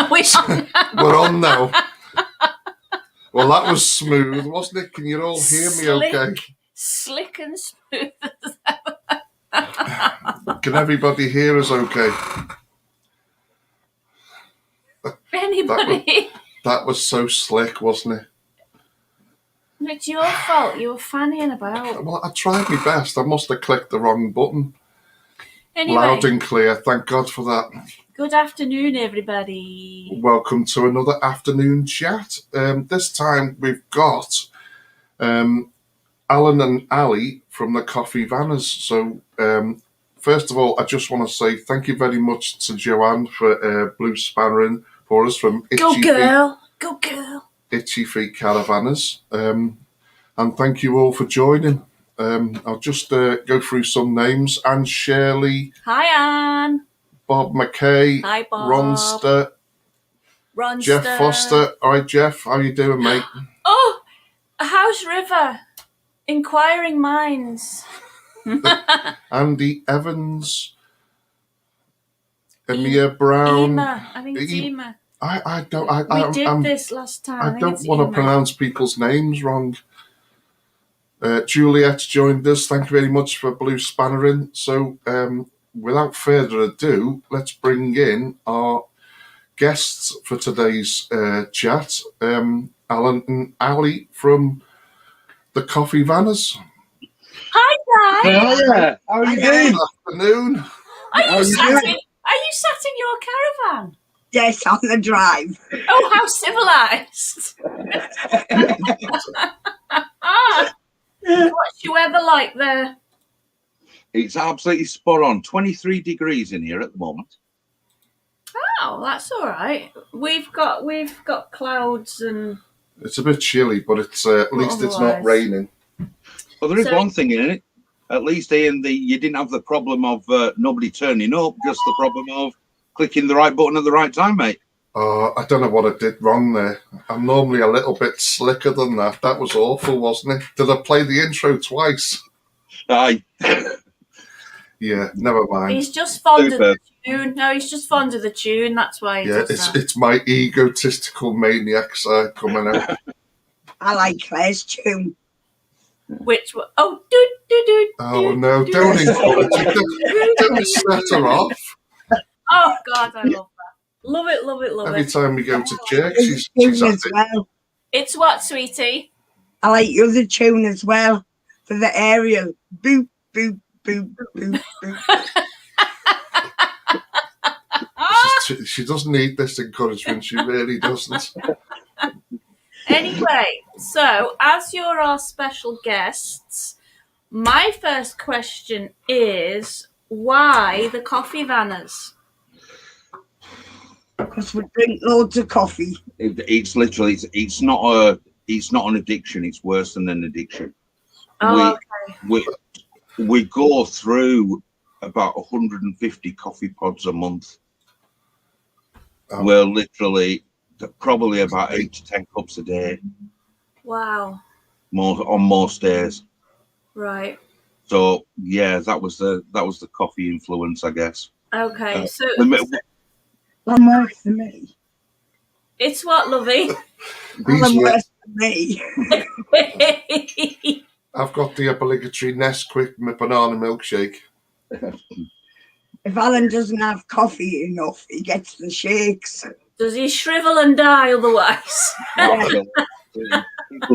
We're on now. Well, that was smooth, wasn't it? Can you all hear me okay? Slick and smooth. Can everybody hear us okay? Anybody? That was so slick, wasn't it? It's your fault. You were fannying about. Well, I tried my best. I must have clicked the wrong button. Anyway, loud and clear. Thank God for that. Good afternoon, everybody. Welcome to another afternoon chat. This time we've got Alan and Ali from the Coffeevaners. So first of all, I just want to say thank you very much to Joanne for blue spannering for us from Go girl. Itchy Feet Caravanners. And thank you all for joining. I'll just go through some names. Anne Shirley. Hi, Anne. Bob McKay. Hi, Bob. Ronster. Jeff Foster. All right, Jeff. How you doing, mate? Oh, House River. Inquiring Minds. Andy Evans. Emia Brown. Ema. I think it's Ema. I don't. We did this last time. I don't want to pronounce people's names wrong. Juliet's joined us. Thank you very much for blue spannering. So, without further ado, let's bring in our guests for today's chat. Alan and Ali from the Coffeevaners. Hi, guys. Hiya. How are you doing? Good afternoon. Are you sat in your caravan? Yes, on the drive. Oh, how civilised. What's your weather like there? It's absolutely spot on. 23 degrees in here at the moment. Oh, that's all right. We've got clouds and... It's a bit chilly, but it's at least it's not raining. Well, there is one thing in it. At least, Ian, you didn't have the problem of nobody turning up, just the problem of clicking the right button at the right time, mate. I don't know what I did wrong there. I'm normally a little bit slicker than that. That was awful, wasn't it? Did I play the intro twice? Aye. Yeah, never mind. He's just fond of the tune. No, he's just fond of the tune. That's why. It's my egotistical maniac side coming out. I like Claire's tune. Which one? Oh, do. Oh no! Don't encourage it. Don't set her off. Oh God, I love that. Love it. Every time we go to church, she's as well. It's what, sweetie? I like the other tune as well for the aerial. Boop, boop, boop, boop, boop. She doesn't need this encouragement. She really doesn't. Anyway, so as you're our special guests, my first question is, why the Coffeevaners? Because we drink loads of coffee. It's literally, it's not an addiction. It's worse than an addiction. Oh, okay. We go through about 150 coffee pods a month. Oh. We're literally probably about 8 to 10 cups a day. Wow. On most days. Right. So yeah, that was the coffee influence, I guess. Okay, so One worse than me. It's what, lovey? One worse than me. I've got the obligatory Nesquik banana milkshake. If Alan doesn't have coffee enough, he gets the shakes. Does he shrivel and die otherwise?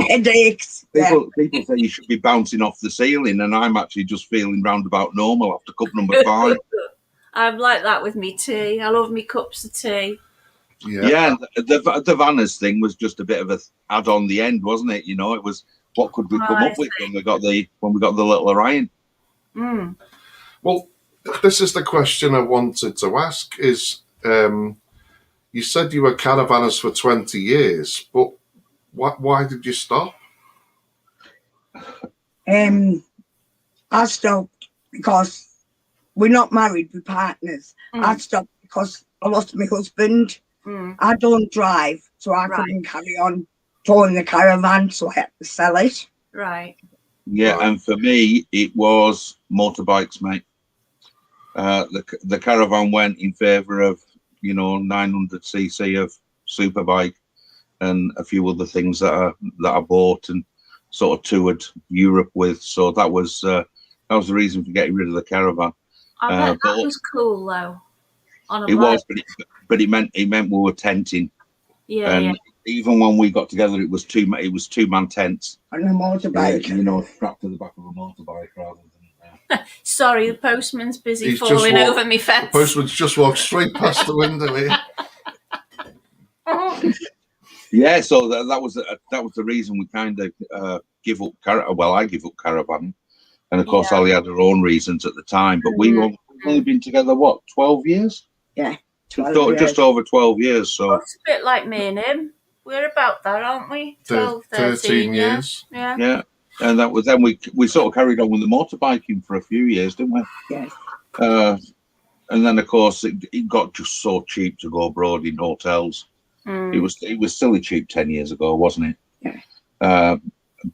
Headaches. People say you should be bouncing off the ceiling, and I'm actually just feeling roundabout normal after cup number 5. I'm like that with me tea. I love me cups of tea. Yeah, the Vanners thing was just a bit of a add on the end, wasn't it? You know, it was what could we come up with when we got the little Orion. Mm. Well, this is the question I wanted to ask: is you said you were caravanners for 20 years, but why did you stop? I stopped because we're not married, we're partners. I stopped because I lost my husband. I don't drive, so I couldn't carry on towing the caravan, so I had to sell it. Right. Yeah, and for me, it was motorbikes, mate. The caravan went in favour of you know, 900cc of superbike and a few other things that I bought and sort of toured Europe with. So that was the reason for getting rid of the caravan. I bet that was cool though. On a it bike. was, but it meant we were tenting. Yeah, and yeah. even when we got together, it was two-man tents. On a motorbike. You know, strapped to the back of a motorbike rather than. Sorry, the postman's busy He's falling just over me fence. The postman's just walked straight past the window here. Yeah, so that was the reason we kind of give up. I give up caravan, and of course, Ali had her own reasons at the time. But we've only been together 12 years? Yeah, 12 years. Just over 12 years. So it's a bit like me and him. We're about that, aren't we? 12, 13 years. Yeah. Yeah, and that was then we sort of carried on with the motorbiking for a few years, didn't we? Yes. And then of course it got just so cheap to go abroad in hotels. It was silly cheap 10 years ago, wasn't it? Yeah.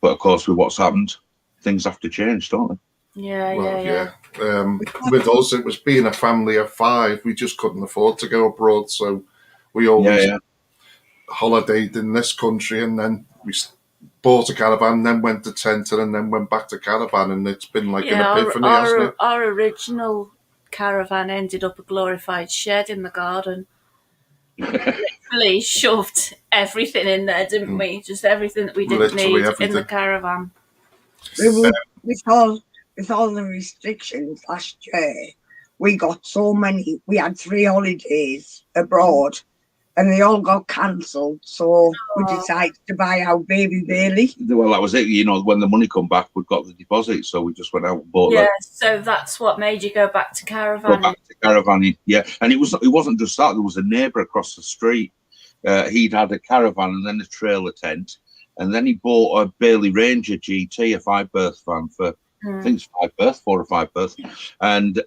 But of course, with what's happened, things have to change, don't they? Yeah. With us, it was being a family of 5. We just couldn't afford to go abroad, so we always holidayed in this country, and then we bought a caravan, then went to tenting, and then went back to caravan, and it's been like an epiphany, hasn't it? Our original caravan ended up a glorified shed in the garden. Literally shoved everything in there, didn't we? Just everything that we didn't need in the caravan. With all the restrictions last year, we got so many. We had 3 holidays abroad, and they all got cancelled. So we decided to buy our baby Bailey. Well, that was it. You know, when the money come back, we got the deposit, so we just went out and bought that. Yeah, so that's what made you go back to caravanning. Go back to caravanning, yeah. And it wasn't just that. There was a neighbour across the street. He'd had a caravan and then a trailer tent, and then he bought a Bailey Ranger GT, a 5-berth van for I think it's 5 berth, 4 or 5 berth, and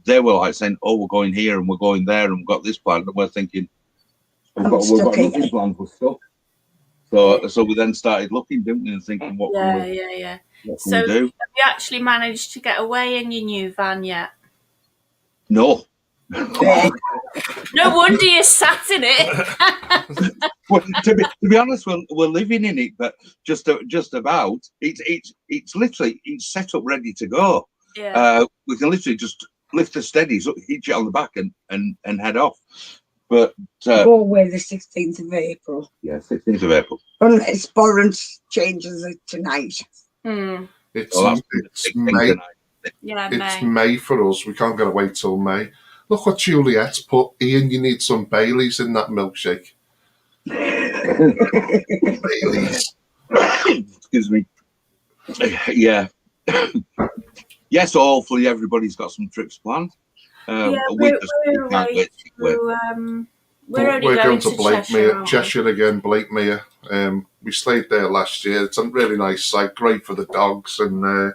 they were like saying, "Oh, we're going here and we're going there and we've got this plan," and we're thinking, "We've got nothing planned, we're stuck." So we then started looking, didn't we, and thinking, "What can we do?" Have you actually managed to get away in your new van yet? No. No wonder you sat in it. Well, to be honest, we're living in it, but just about. It's literally set up, ready to go. Yeah. We can literally just lift the steadies, hitch it on the back, and head off. But go away the 16th of April. Yeah, 16th of April. Unless Borrance changes it tonight. It's May. Yeah, it's May for us. We can't get away till May. Look what Juliet's put. Ian, you need some Baileys in that milkshake. Baileys. Excuse me. Yeah. Yes, so hopefully everybody's got some trips planned. We're going to Blakemere, Cheshire again, Blakemere. We stayed there last year. It's a really nice site, great for the dogs, and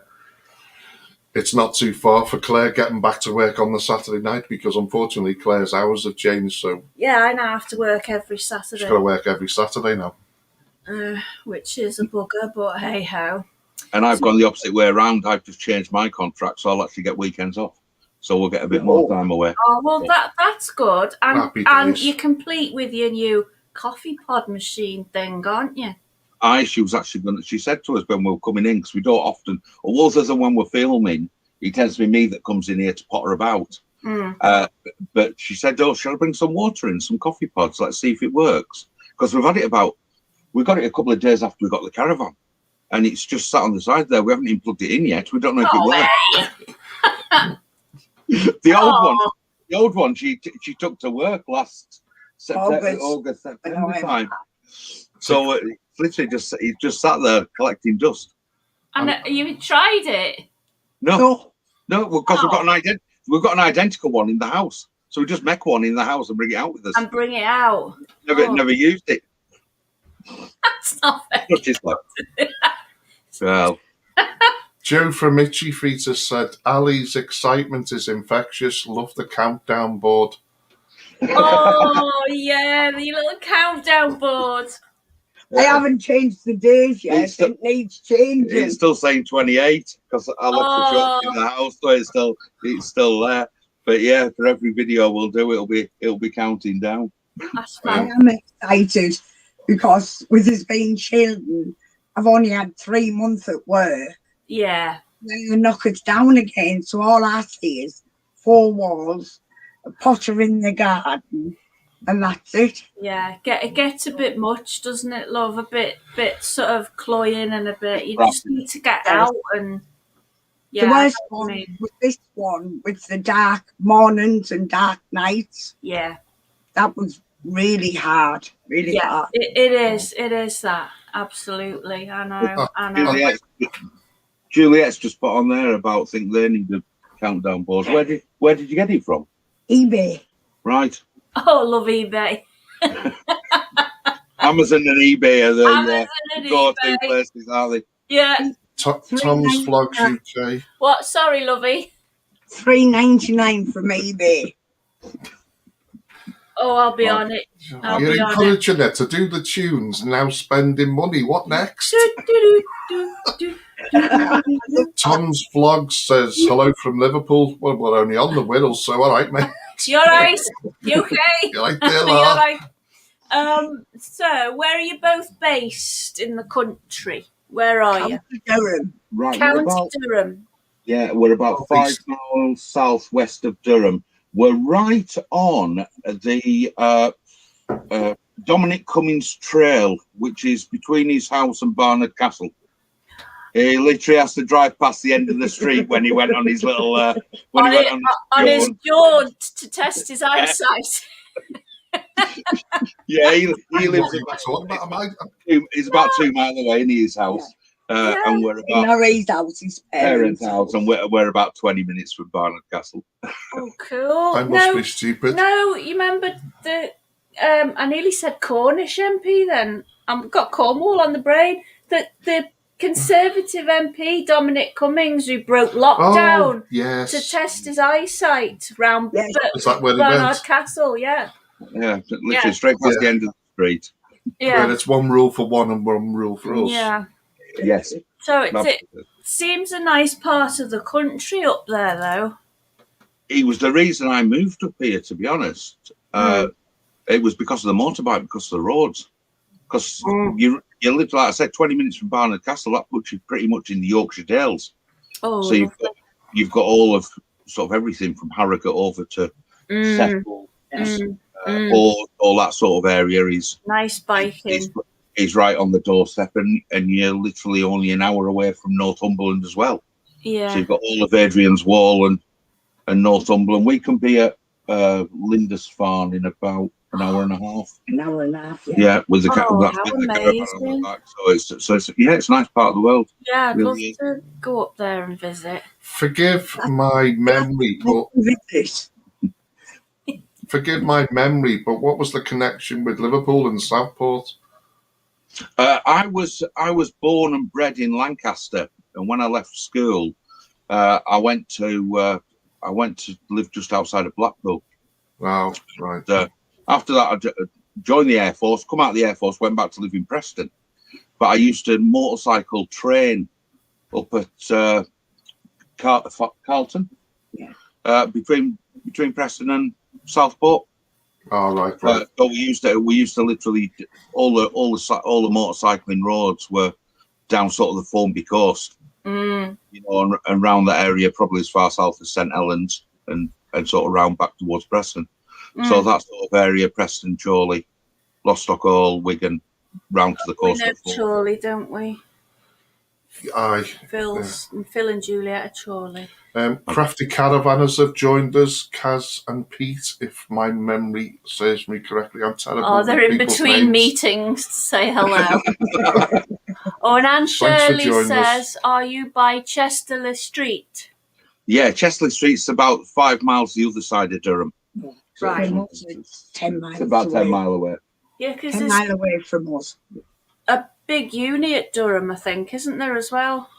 it's not too far for Claire getting back to work on the Saturday night, because unfortunately Claire's hours have changed. So I now have to work every Saturday. She's got to work every Saturday now, which is a bugger, but hey ho. And I've gone the opposite way around. I've just changed my contract, so I'll actually get weekends off. So we'll get a bit more time away. Oh well, that's good. And you're complete with your new coffee pod machine thing, aren't you? She was actually she said to us when we were coming in, because we don't often, or other than when we're filming, it tends to be me that comes in here to potter about. But she said, "Oh, shall I bring some water in, some coffee pods? Let's see if it works." Because we got it a couple of days after we got the caravan, and it's just sat on the side there. We haven't even plugged it in yet. We don't know if it works. The old one, she took to work last August, September time. So it's literally just sat there collecting dust. And you tried it? No, because we've got an identical one in the house. So we just make one in the house and bring it out with us. And bring it out. Never used it. That's not fair. Well. Joe from Itchy Feet has said, "Ali's excitement is infectious. Love the countdown board." Oh yeah, the little countdown board. I haven't changed the days yet. It needs changing. It's still saying 28 because I left the shop in the house, so it's still there. But yeah, for every video we'll do, it'll be counting down. That's I fine. am excited because with us being children, I've only had 3 months at work. Yeah. Then they knock us down again, so all I see is 4 walls, a potter in the garden, and that's it. Yeah, it gets a bit much, doesn't it, love? A bit sort of cloying and a bit. You just need to get out and. Yeah, The worst one was this one with the dark mornings and dark nights. Yeah, that was really hard. Really hard. It is that. Absolutely, I know. Juliet's just put on there about learning the countdown boards. Where did you get it from? eBay. Right. Oh, love eBay. Amazon and eBay are the go-to places, aren't they? Yeah. Tom's Vlogs UK. What? Sorry, lovey. $3.99 from eBay. Oh, I'll be on it. You're encouraging her to do the tunes, now spending money. What next? Tom's Vlogs says, hello from Liverpool. Well, we're only on the Wirral, so all right, mate. You're right. You okay? You're right there, You're right. So, where are you both based in the country? Where are you? Durham. Right. County Durham. Yeah, we're about 5 miles southwest of Durham. We're right on the Dominic Cummings Trail, which is between his house and Barnard Castle. He literally has to drive past the end of the street when he went on his little on his jaunt to test his eyesight. Yeah, he lives he's about 2 miles away in his house. And we're about his parents' house, and we're about 20 minutes from Barnard Castle. Oh, cool. I must be stupid. No, you remember the I nearly said Cornish MP then. I've got Cornwall on the brain. The Conservative MP, Dominic Cummings, who broke lockdown to test his eyesight round Barnard Castle, Yeah, literally straight past the end of the street. Yeah. Where it's one rule for one and one rule for us. Yeah. Yes. So it seems a nice part of the country up there, though. It was the reason I moved up here, to be honest. It was because of the motorbike, because of the roads. Because you live, like I said, 20 minutes from Barnard Castle. That puts you pretty much in the Yorkshire Dales. Oh, so you've got all of sort of everything from Harrogate over to Settle, all that sort of area is nice biking. Is right on the doorstep, and you're literally only an hour away from Northumberland as well. Yeah. So you've got all of Adrian's Wall and Northumberland. We can be at Lindisfarne in about an hour and a half. An hour and a half. Yeah, with the amazing. So it's a nice part of the world. Yeah, I'd love to go up there and visit. Forgive my memory, but what was the connection with Liverpool and Southport? I was born and bred in Lancaster, and when I left school, I went to live just outside of Blackpool. Wow, right. After that, I joined the Air Force, come out of the Air Force, went back to live in Preston. But I used to motorcycle train up at Carlton, between Preston and Southport. Oh, right. So we used to literally all the motorcycling roads were down sort of the Formby coast, you know, and around that area, probably as far south as St Helens and sort of round back towards Preston. So that sort of area, Preston, Chorley, Lostock Hall, Wigan, round to the coast. We know Chorley, don't we? Aye. Phil and Juliet are Chorley. Crafty Caravanners have joined us, Kaz and Pete, if my memory serves me correctly. I'm terrible. Oh, they're in between meetings to say hello. And Anne Shirley says, are you by Chesterley Street? Yeah, Chesterley Street's about 5 miles the other side of Durham. Right. It's 10 miles. It's about 10 miles away. Yeah, because 10 miles away from us. A big uni at Durham, I think, isn't there as well?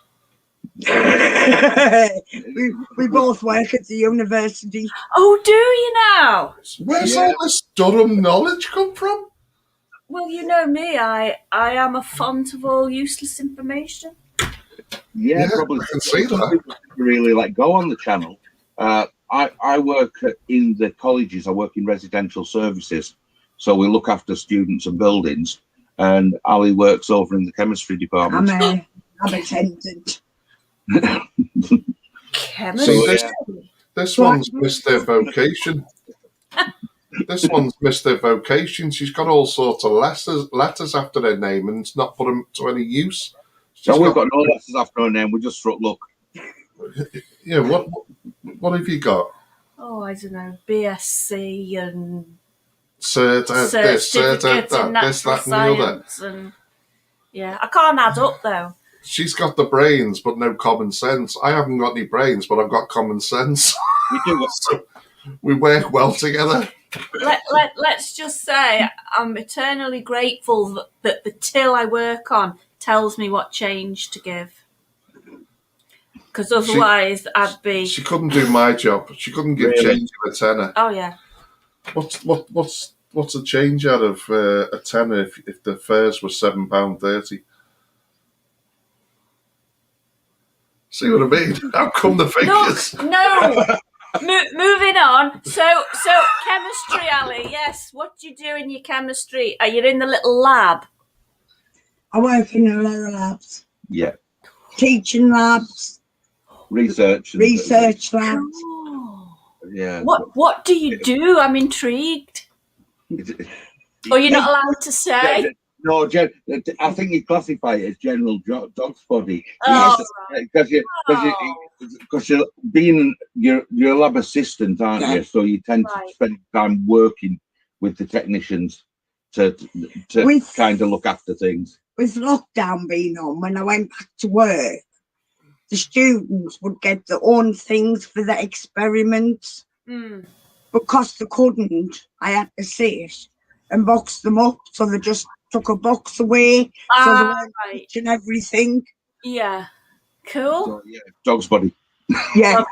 we both work at the university. Oh, do you now? Where's all this Durham knowledge come from? Well, you know me. I am a font of all useless information. Yeah, probably. I can see that. Really let go on the channel. I work in the colleges. I work in residential services, so we look after students and buildings. And Ali works over in the chemistry department. I'm attendant. Chemistry. So this one's missed their vocation. This one's missed their vocation. She's got all sorts of letters after her name and it's not put them to any use. So we've got no letters after her name. We just struck luck. Yeah, what have you got? Oh, I don't know, BSc and certificate in natural science and yeah, I can't add up though. She's got the brains but no common sense. I haven't got any brains but I've got common sense. So we work well together. Let's just say I'm eternally grateful that the till I work on tells me what change to give. Because otherwise I'd be... She couldn't do my job. She couldn't give change in a tenner. Oh, yeah. What's a change out of a tenner if the fares were £7.30? See what I mean? How come the figures? No. Moving on. So chemistry, Ali. Yes. What do you do in your chemistry? Are you in the little lab? I work in a lot of labs. Yeah. Teaching labs. Research labs. Cool. Yeah. What do you do? I'm intrigued. Or you're not allowed to say? No, I think you classify it as general dog's body. Oh, because you're being you're a lab assistant, aren't you? So you tend to spend time working with the technicians to kind of look after things. With lockdown being on, when I went back to work, the students would get their own things for the experiments. Because they couldn't, I had to sit and box them up, so they just took a box away, so they weren't touching everything. Yeah, cool. So, yeah, dog's body. Yeah,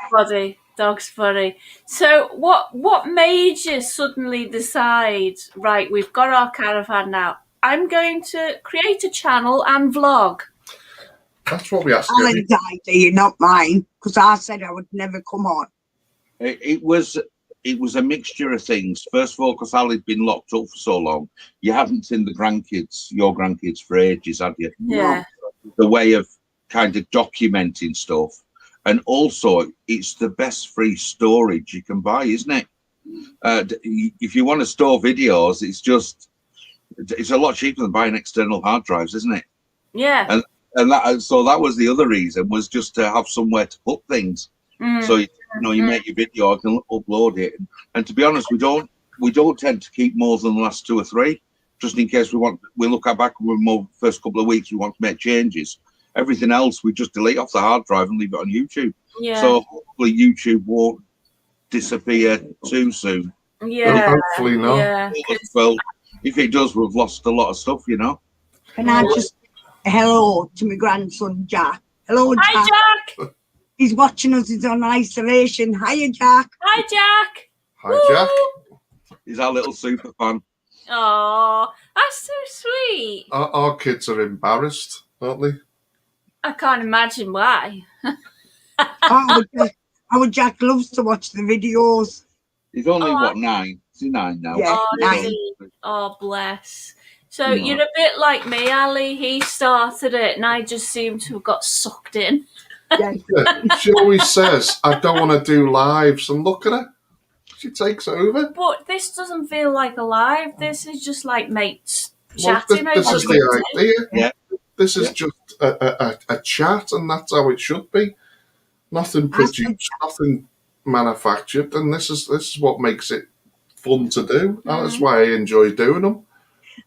dog's body. So, what made you suddenly decide? Right, we've got our caravan now. I'm going to create a channel and vlog. That's what we asked. Alan's idea, not mine, because I said I would never come on. It was a mixture of things. First of all, because Ali'd been locked up for so long, you haven't seen your grandkids for ages, have you? Yeah. The way of kind of documenting stuff. And also, it's the best free storage you can buy, isn't it? If you want to store videos, it's a lot cheaper than buying external hard drives, isn't it? Yeah. So that was the other reason, was just to have somewhere to put things. So you make your video, I can upload it, and to be honest, we don't tend to keep more than the last 2 or 3, just in case we look back with more first couple of weeks we want to make changes. Everything else we just delete off the hard drive and leave it on YouTube. Yeah. So hopefully YouTube won't disappear too soon. Yeah. Hopefully not. Yeah. Well, if it does, we've lost a lot of stuff, you know. Can I just hello to my grandson Jack? Hello, Jack. Hi, Jack. He's watching us. He's on isolation. Hiya, Jack. Hi, Jack. Hi, Jack. He's our little super fan. Oh, that's so sweet. Our kids are embarrassed, aren't they? I can't imagine why. Our Jack loves to watch the videos. He's only, 9? Is he 9 now? Yeah, 9. Oh, bless. So you're a bit like me, Ali. He started it and I just seem to have got sucked in. Yeah. She always says, I don't want to do lives, and look at her. She takes over. But this doesn't feel like a live. This is just like mates chatting. This is the idea. Yeah. This is just a chat, and that's how it should be. Nothing produced, nothing manufactured, and this is what makes it fun to do. That's why I enjoy doing them.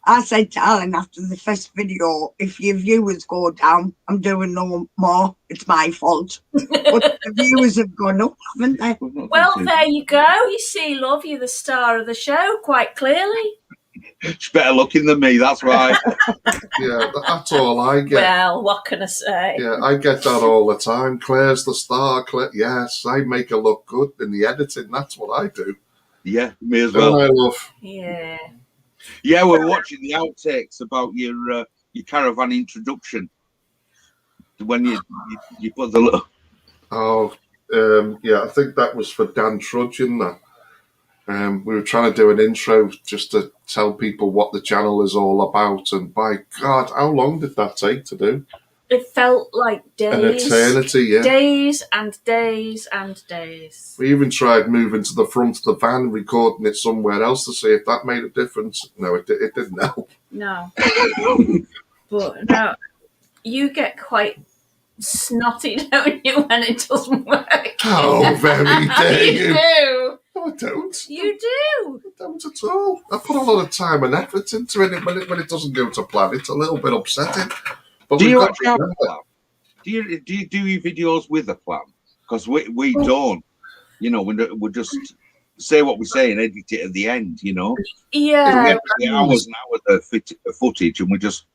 I said to Alan after the first video, if your viewers go down, I'm doing no more. It's my fault. But the viewers have gone up, haven't they? Well, there you go. You see, love, you're the star of the show, quite clearly. She's better looking than me, that's why. Yeah, that's all I get. Well, what can I say? Yeah, I get that all the time. Claire's the star. Yes, I make her look good in the editing. That's what I do. Yeah, me as well. I love. Yeah. Yeah, we're watching the outtakes about your caravan introduction. When you put the little... Oh, Yeah, I think that was for Dan Trudgeon. That we were trying to do an intro just to tell people what the channel is all about, and by God, how long did that take to do? It felt like days. An eternity, yeah. Days and days and days. We even tried moving to the front of the van, recording it somewhere else to see if that made a difference. No, it didn't help. No. But no, you get quite snotty, don't you, when it doesn't work? How very dare you! You do. No, I don't. You do. I don't at all. I put a lot of time and effort into it. When it doesn't go to plan, it's a little bit upsetting. But do you actually have a plan? Do you do your videos with a plan? Because we don't. You know, we just say what we say and edit it at the end. You know. Yeah. We have hours and hours of footage, and we just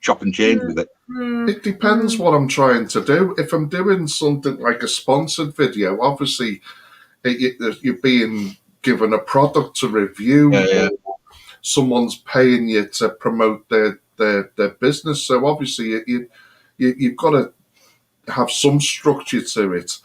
chop and change with it. It depends what I'm trying to do. If I'm doing something like a sponsored video, obviously you're being given a product to review. Yeah. Or someone's paying you to promote their business. So obviously you've got to have some structure to it.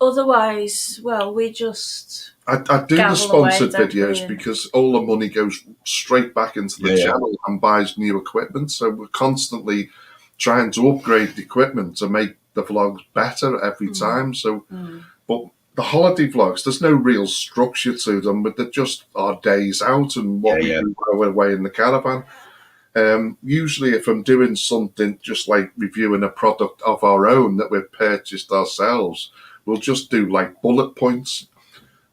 Otherwise, well, we just... I do the sponsored videos because all the money goes straight back into the channel and buys new equipment. So we're constantly trying to upgrade the equipment to make the vlogs better every time. So, but the holiday vlogs, there's no real structure to them, but they're just our days out and what we do while we're away in the caravan. Usually if I'm doing something just like reviewing a product of our own that we've purchased ourselves, we'll just do like bullet points,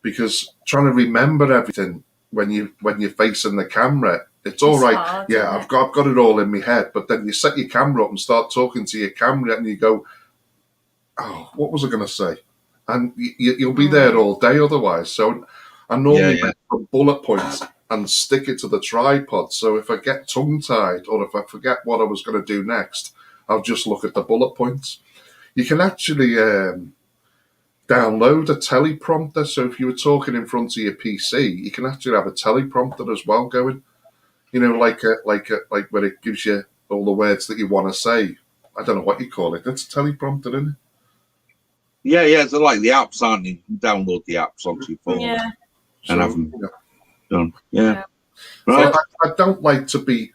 because trying to remember everything when you're facing the camera, it's all right. Hard, yeah, I've got it all in my head, but then you set your camera up and start talking to your camera and you go, oh, what was I going to say? And you'll be there all day otherwise. So I normally make bullet points and stick it to the tripod. So if I get tongue-tied or if I forget what I was going to do next, I'll just look at the bullet points. You can actually download a teleprompter. So if you were talking in front of your PC, you can actually have a teleprompter as well going. You know, like where it gives you all the words that you want to say. I don't know what you call it. That's a teleprompter, isn't it? Yeah. So like the apps, aren't you? You can download the apps onto your phone and have them done. Yeah. Right. So I don't like to be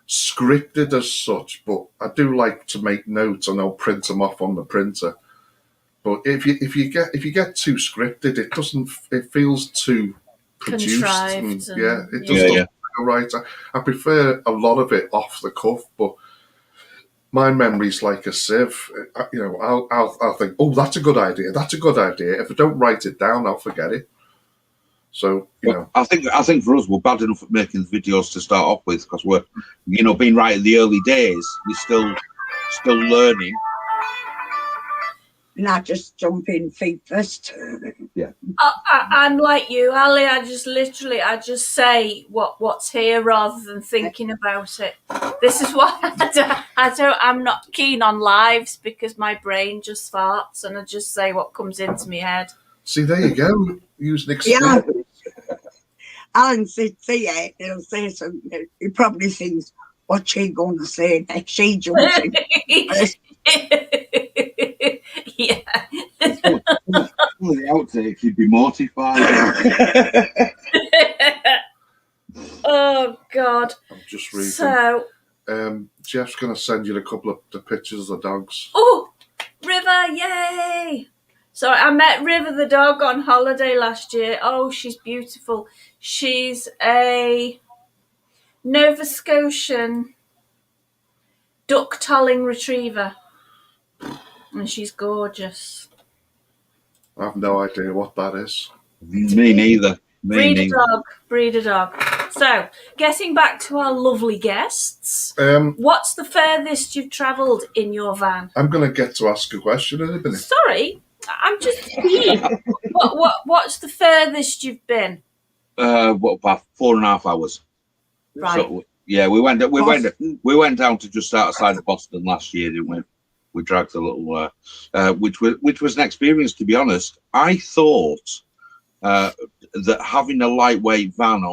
scripted as such, but I do like to make notes and I'll print them off on the printer. But if you get too scripted, it feels too produced. Contrived. It doesn't go right. I prefer a lot of it off the cuff, but my memory's like a sieve. You know, I'll think, oh, that's a good idea. That's a good idea. If I don't write it down, I'll forget it. So you know, I think for us, we're bad enough at making the videos to start off with, because we're, you know, being right in the early days, we're still learning. Not just jump in feet first. Yeah. I'm like you, Ali. I just say what's here rather than thinking about it. This is why I'm not keen on lives, because my brain just farts and I just say what comes into my head. See, there you go. Use an experience. Yeah. Alan sits here, he'll say something. He probably thinks, what's she going to say next? She jumps in. Yeah. The outtakes, you'd be mortified. Oh God. I'm just reading. So Jeff's going to send you a couple of the pictures of the dogs. Oh, River, yay! So I met River the dog on holiday last year. Oh, she's beautiful. She's a Nova Scotian duck-tolling retriever. And she's gorgeous. I have no idea what that is. Me neither. Breed a dog. So, getting back to our lovely guests, what's the furthest you've travelled in your van? I'm going to get to ask a question in a minute. Sorry, I'm just keen. What's the furthest you've been? About 4.5 hours. Right. So, yeah, we went down to just outside of Boston last year, didn't we? We dragged a little, which was an experience, to be honest. I thought that having a lightweight van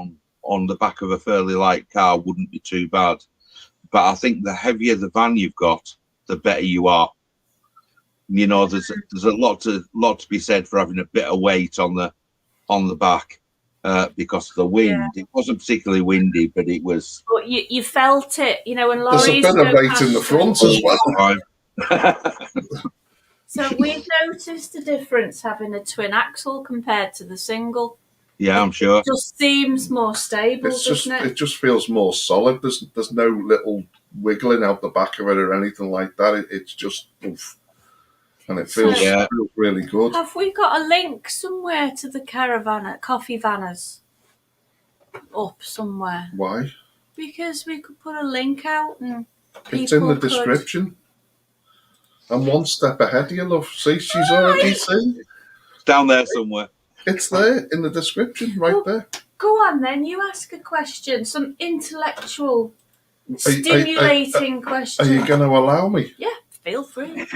on the back of a fairly light car wouldn't be too bad, but I think the heavier the van you've got, the better you are, You know, there's a lot to be said for having a bit of weight on the back because of the wind. Yeah. It wasn't particularly windy, but it was. But you felt it, you know, when There's lorries a bit of go weight past in the you. front as well. So we've noticed the difference having a twin axle compared to the single. Yeah, I'm sure. It just seems more stable, doesn't it? It just feels more solid. There's no little wiggling out the back of it or anything like that. It's just oof. And it feels really good. Have we got a link somewhere to the caravan at Coffeevaners? Up somewhere. Why? Because we could put a link out and it's in the description. I'm one step ahead of you, love. See, she's already seen. It's down there somewhere. It's there in the description, right there. Go on then, you ask a question, some intellectual, stimulating question. Are you going to allow me? Yeah, feel free.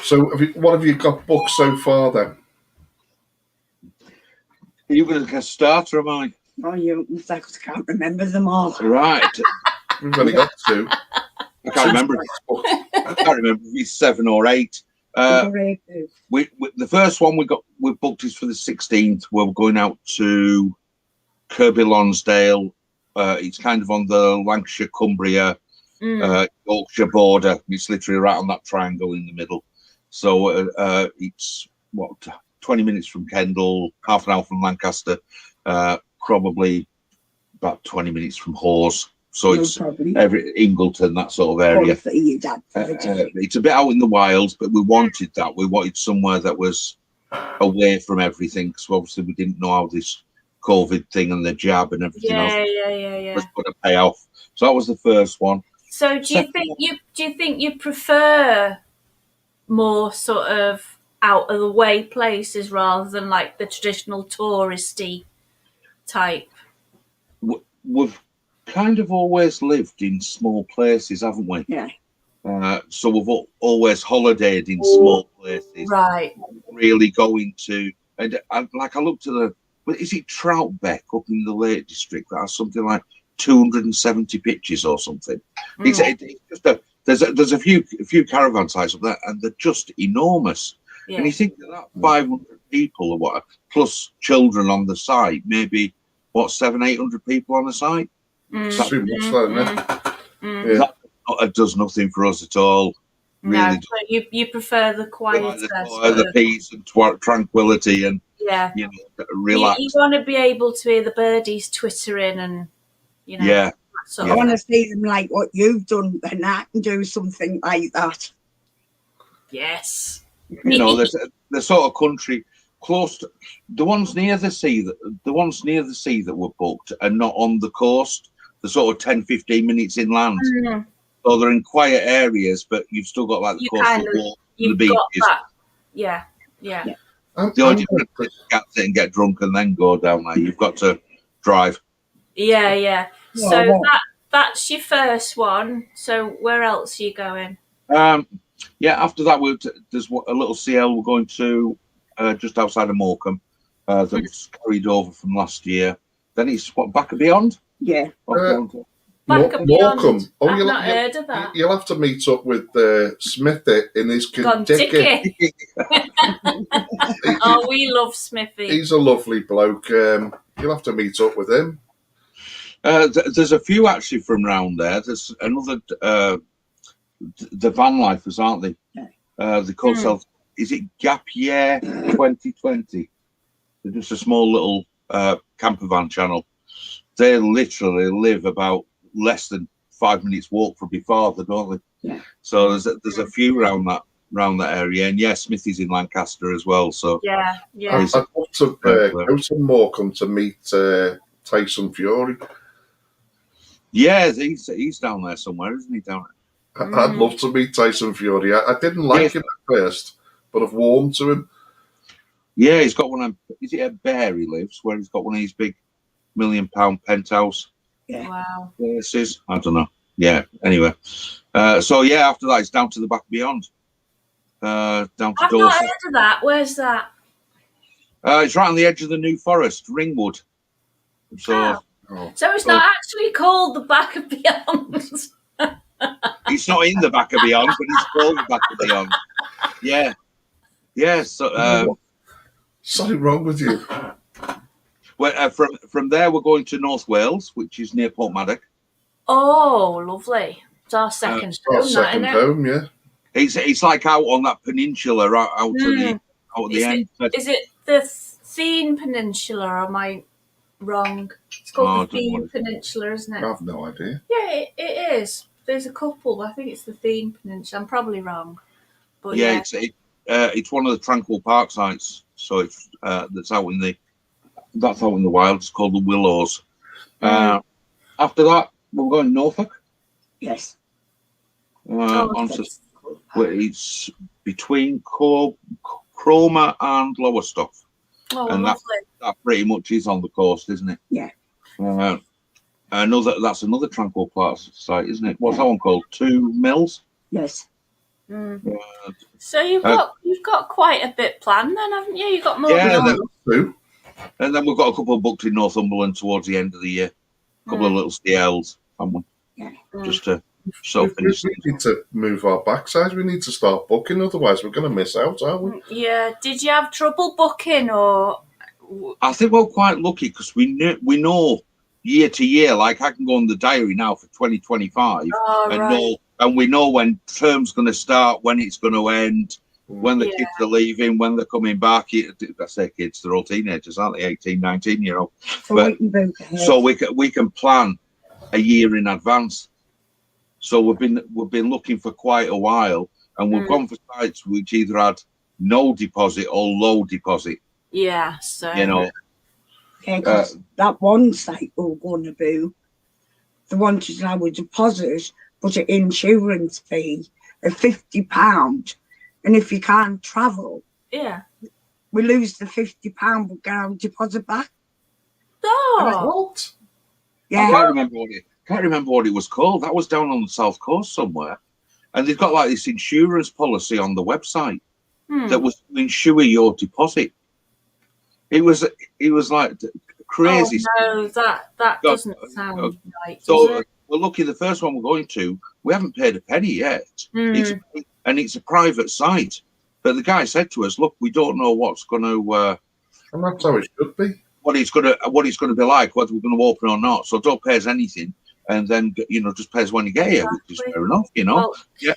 So, what have you got booked so far then? Are you going to get started, or am I? Oh, you I can't remember them all. Right. We've only got 2. I can't remember. I can't remember if it's 7 or 8. We the first one we booked is for the 16th. We're going out to Kirby Lonsdale. It's kind of on the Lancashire, Cumbria, Yorkshire border. It's literally right on that triangle in the middle. So it's 20 minutes from Kendal, half an hour from Lancaster, probably about 20 minutes from Hawes. So it's Ingleton, that sort of area. It's a bit out in the wilds, but we wanted that. We wanted somewhere that was away from everything, because obviously we didn't know how this COVID thing and the jab and everything else was going to pay off. So that was the first one. So do you think you prefer more sort of out of the way places rather than like the traditional touristy type? We've kind of always lived in small places, haven't we? Yeah. So we've always holidayed in small places. Right. Really going to, and I looked at is it Troutbeck up in the Lake District that has something like 270 pitches or something? It's just there's a few caravan sites up there, and they're just enormous. Yeah. And you think that 500 people or what, plus children on the site, maybe 700-800 people on the site. Too much, isn't it? That does nothing for us at all. Really. No, so you prefer the quiet, the peace and tranquility, and relax. You want to be able to hear the birdies twittering, and Yeah. I want to see them like what you've done, and I can do something like that. Yes. There's the sort of country close to the ones near the sea that were booked are not on the coast. They're sort of 10-15 minutes inland. So they're in quiet areas, but you've still got like the coastal walk and the beaches. Yeah. The only difference is you can't sit and get drunk and then go down there. You've got to drive. Yeah. So that's your first one. So where else are you going? After that, there's a little CL we're going to just outside of Morecambe that was carried over from last year. Then it's Back and Beyond? Yeah. Back and Beyond. Morecambe. I've not heard of that. You'll have to meet up with Smithy in his Kentucky. Oh, we love Smithy. He's a lovely bloke. You'll have to meet up with him. There's a few actually from round there. There's another, the van lifers, aren't they? They call themselves, is it Gap Year 2020? They're just a small little camper van channel. They literally live about less than 5 minutes walk from my father, don't they? Yeah. So there's a few around that area, and Smithy's in Lancaster as well. So yeah. I'd love to go to Morecambe to meet Tyson Fury. Yeah, he's down there somewhere, isn't he? Down there. I'd love to meet Tyson Fury. I didn't like him at first, but I've warmed to him. Yeah, he's got one of, is it at Bear he lives, where he's got one of these big £1 million penthouse places? I don't know. Yeah, anyway. So after that, it's down to the Back Beyond. Down to I've not heard of that. Where's that? It's right on the edge of the New Forest, Ringwood. So it's not actually called the Back of Beyond. It's not in the Back of Beyond, but it's called the Back of Beyond. Yeah. Yeah. So, something wrong with you. well, from there, we're going to North Wales, which is near Portmaddock. Oh, lovely. It's our second home. Our second home, yeah. It's like out on that peninsula, out at the end. Is it the Thene Peninsula, or am I wrong? It's called the Thene Peninsula, isn't it? I have no idea. Yeah, it is. There's a couple, but I think it's the Thene Peninsula. I'm probably wrong. But yeah. It's one of the tranquil park sites. So it's that's out in the wild. It's called the Willows. After that, we're going Norfolk. Yes. It's between Cromer and Lowestoft. Oh, and lovely. That pretty much is on the coast, isn't it? Yeah. That's another tranquil park site, isn't it? What's that one called? 2 Mills? Yes. So you've got quite a bit planned then, haven't you? You've got more than two. And then we've got a couple booked in Northumberland towards the end of the year. A couple of little CLs, haven't we? Yeah. Just to we need to move our backsides. We need to start booking, otherwise we're going to miss out, aren't we? Yeah. Did you have trouble booking, or? I think we're quite lucky because we know year to year. Like I can go on the diary now for 2025, and we know when term's going to start, when it's going to end, when the kids are leaving, when they're coming back. I say kids, they're all teenagers, aren't they? 18, 19-year-old. So we can plan a year in advance. So we've been looking for quite a while, and we've gone for sites which either had no deposit or low deposit. Yeah, so Yeah, because that one site we were going to do, they wanted to have a deposit, but an insurance fee of £50, and if you can't travel, we lose the £50, but get our deposit back. Oh, what? Yeah, I can't remember what it was called. That was down on the south coast somewhere, and they've got like this insurance policy on the website that was to insure your deposit. It was like crazy. Oh, no, that doesn't sound right. So we're lucky. The first one we're going to, we haven't paid a penny yet. It's a private site. But the guy said to us, "Look, we don't know what's going to." And that's how it should be. What it's going to be like, whether we're going to open or not. So don't pay us anything, and then just pay us when you get here, which is fair enough, Well, yeah.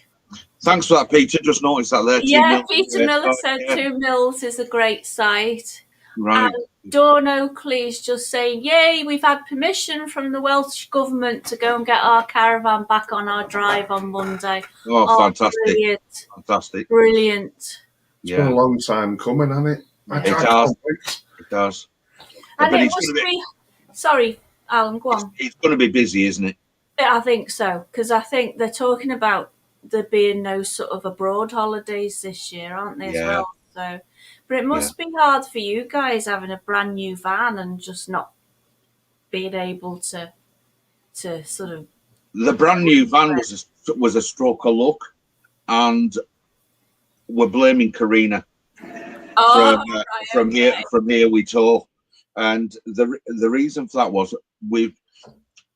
Thanks for that, Peter. Just noticed that there. Yeah, Peter Miller said 2 Mills is a great site. Right. And Dawn Oakley's just saying, yay, we've had permission from the Welsh Government to go and get our caravan back on our drive on Monday. Oh, fantastic. Brilliant. Fantastic. Brilliant. It's been a long time coming, hasn't it? It does. And it must be... Sorry, Alan, go on. It's going to be busy, isn't it? I think so, because I think they're talking about there being no sort of abroad holidays this year, aren't they, as well? So... But it must be hard for you guys having a brand new van and just not being able to sort of. The brand new van was a stroke of luck, and we're blaming Karina from here we talk, and the reason for that was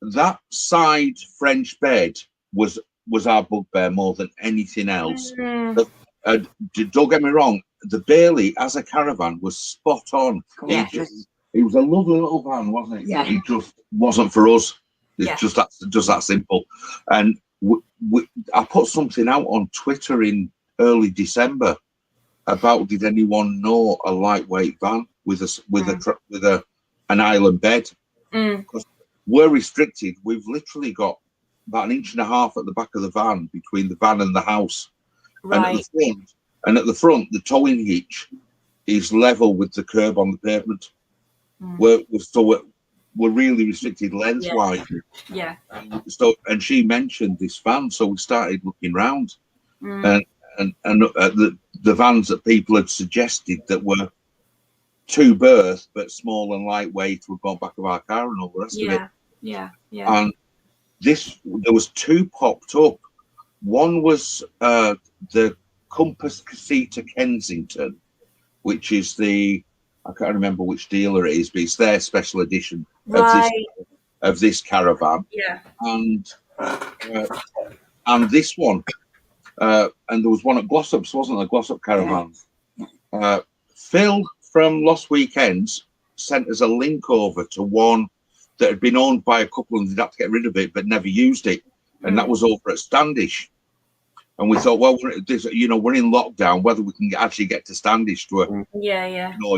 that side French bed was our bugbear more than anything else. Don't get me wrong. The Bailey as a caravan was spot on. It was a lovely little van, wasn't it? Yeah. It just wasn't for us. It's just that simple. And I put something out on Twitter in early December about, did anyone know a lightweight van with an island bed? Because we're restricted. We've literally got about 1.5 inches at the back of the van between the van and the house. Right. And at the front, the towing hitch is level with the curb on the pavement. We're really restricted lengthwise. Yeah. And she mentioned this van, so we started looking round, and the vans that people had suggested that were 2-berth but small and lightweight would go on back of our car and all the rest of it. Yeah. And there was 2 popped up. One was the Compass Casita Kensington, which is I can't remember which dealer it is, but it's their special edition of this caravan. Yeah. And this one, and there was one at Glossop's, wasn't there? Glossop Caravans. Phil from Lost Weekends sent us a link over to one that had been owned by a couple and they'd had to get rid of it, but never used it. And that was over at Standish. And we thought, well, we're in lockdown, whether we can actually get to Standish to a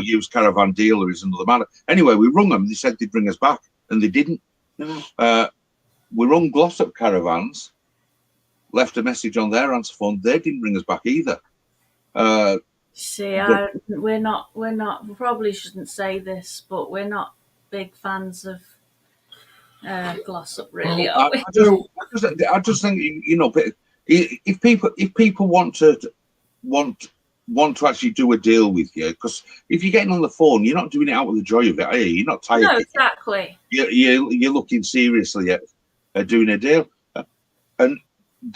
used caravan dealer is another matter. Anyway, we rung them. They said they'd bring us back, and they didn't. We rung Glossop Caravans, left a message on their answer phone. They didn't ring us back either. We're not. We probably shouldn't say this, but we're not big fans of Glossop, really. Are we? I just think, if people want to actually do a deal with you, because if you're getting on the phone, you're not doing it out of the joy of it, are you? You're not tired. No, exactly. You're looking seriously at doing a deal. And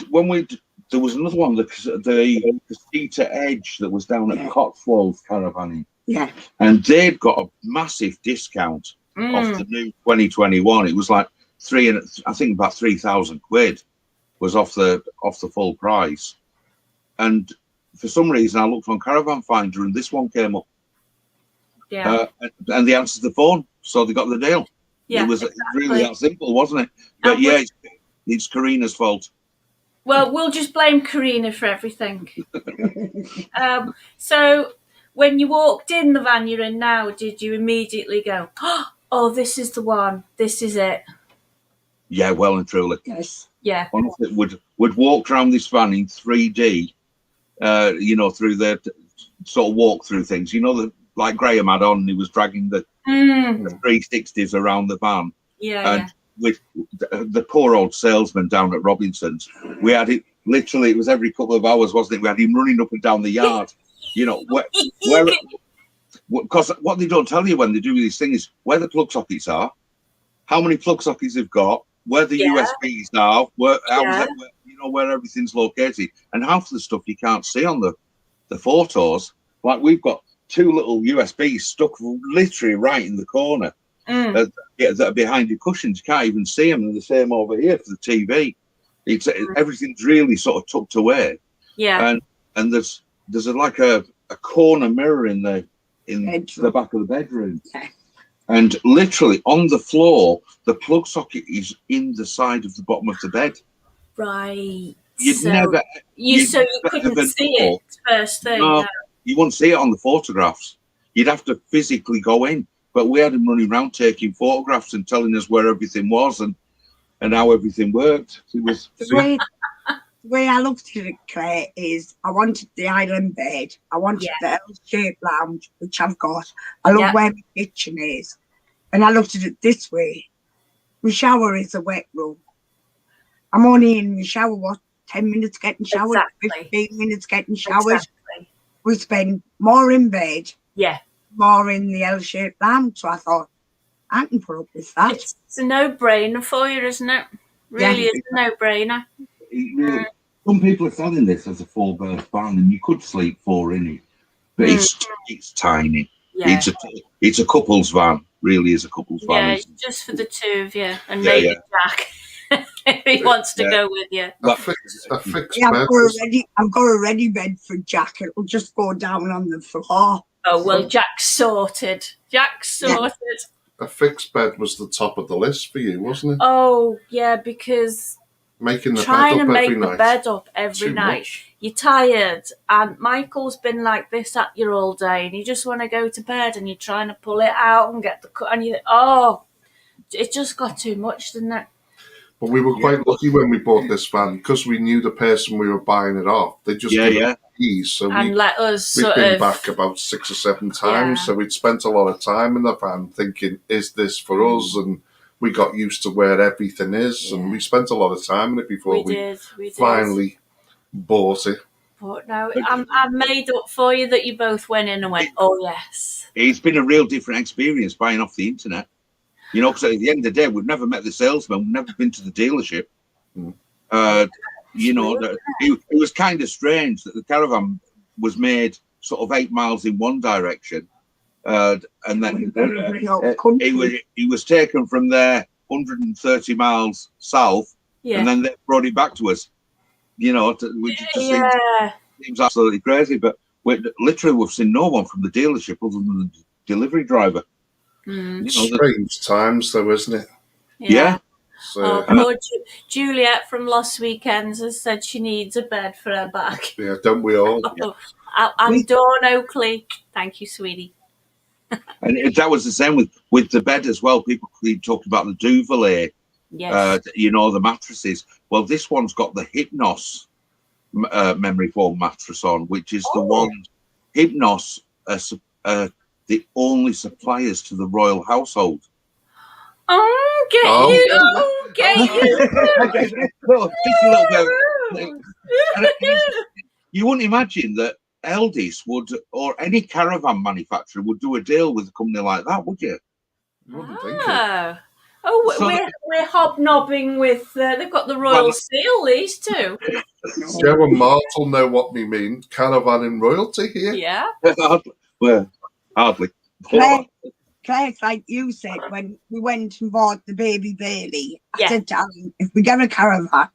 when there was another one, the Casita Edge that was down at Cotswolds Caravanning. Yeah. And they'd got a massive discount off the new 2021. It was like about 3,000 quid was off the full price. And for some reason I looked on Caravan Finder and this one came up. Yeah. And they answered the phone, so they got the deal. Yeah, it was really that simple, wasn't it? But it's Karina's fault. Well, we'll just blame Karina for everything. So when you walked in the van you're in now, did you immediately go, oh, this is the one, this is it? Yeah, well and truly. Yes. Yeah. Honestly, would walk around this van in 3D, through the sort of walk through things. Like Graham had on, he was dragging the 360s around the van. Yeah. With the poor old salesman down at Robinson's, we had it literally. It was every couple of hours, wasn't it? We had him running up and down the yard. Because what they don't tell you when they do these things is where the plug sockets are, how many plug sockets they've got, where the USBs are, where everything's located, and half of the stuff you can't see on the photos. Like we've got 2 little USBs stuck literally right in the corner. That are behind your cushions. You can't even see them. And the same over here for the TV. Everything's really sort of tucked away. Yeah. And there's like a corner mirror in the back of the bedroom. Yeah. And literally on the floor, the plug socket is in the side of the bottom of the bed. Right. You couldn't see it first thing. No, you wouldn't see it on the photographs. You'd have to physically go in. But we had him running around taking photographs and telling us where everything was and how everything worked. The way I looked at it, Claire, is I wanted the island bed. I wanted the L-shaped lounge, which I've got. I love where my kitchen is. And I looked at it this way. My shower is a wet room. I'm only in my shower, 10 minutes getting showered, 15 minutes getting showered. Exactly. We spend more in bed. Yeah. More in the L-shaped lounge, so I thought I can put up with that. It's a no-brainer for you, isn't it? Really is a no-brainer. Some people are selling this as a 4-berth van, and you could sleep 4 in it, but it's tiny. Yeah. It's a couple's van. Really is a couple's van. Yeah, it's just for the 2 of you, and maybe Jack if he wants to go with you. A fixed bed. I've got a ready bed for Jack. It'll just go down on the floor. Oh, well, Jack's sorted. A fixed bed was the top of the list for you, wasn't it? Oh, yeah, because trying to make the bed up every night, you're tired, and Michael's been like this at you all day, and you just want to go to bed, and you're trying to pull it out and get the cut, and it just got too much, didn't it? But we were quite lucky when we bought this van because we knew the person we were buying it off. They just keys, so let us we'd been back about 6 or 7 times, so we'd spent a lot of time in the van thinking, is this for us? And we got used to where everything is, and we spent a lot of time in it before we finally bought it. But no, I'm made up for you that you both went in and went, oh yes. It's been a real different experience buying off the internet. Because at the end of the day, we've never met the salesman, we've never been to the dealership. It was kind of strange that the caravan was made sort of 8 miles in one direction, and then he was taken from there 130 miles south, and then they brought it back to us. you know, which just seems absolutely crazy. But we've seen no one from the dealership other than the delivery driver. Mm. You know, strange times, though, isn't it? Yeah. So, poor Juliet from Lost Weekends has said she needs a bed for her back. Yeah, don't we all? And Dawn Oakley, thank you, sweetie. And that was the same with the bed as well. People talked about the Duvet, you know, the mattresses. Well, this one's got the Hypnos memory foam mattress on, which is the one. Hypnos are the only suppliers to the royal household. Get you. Just a little bit. You wouldn't imagine that Eldis would, or any caravan manufacturer would do a deal with a company like that, would you? Wouldn't think it. We're hobnobbing with. They've got the royal seal. These two. Joe and Martel know what we mean. Caravan in royalty here. Yeah. Hardly. Claire, like you said, when we went and bought the baby Bailey, I said to Alan, if we get a caravan,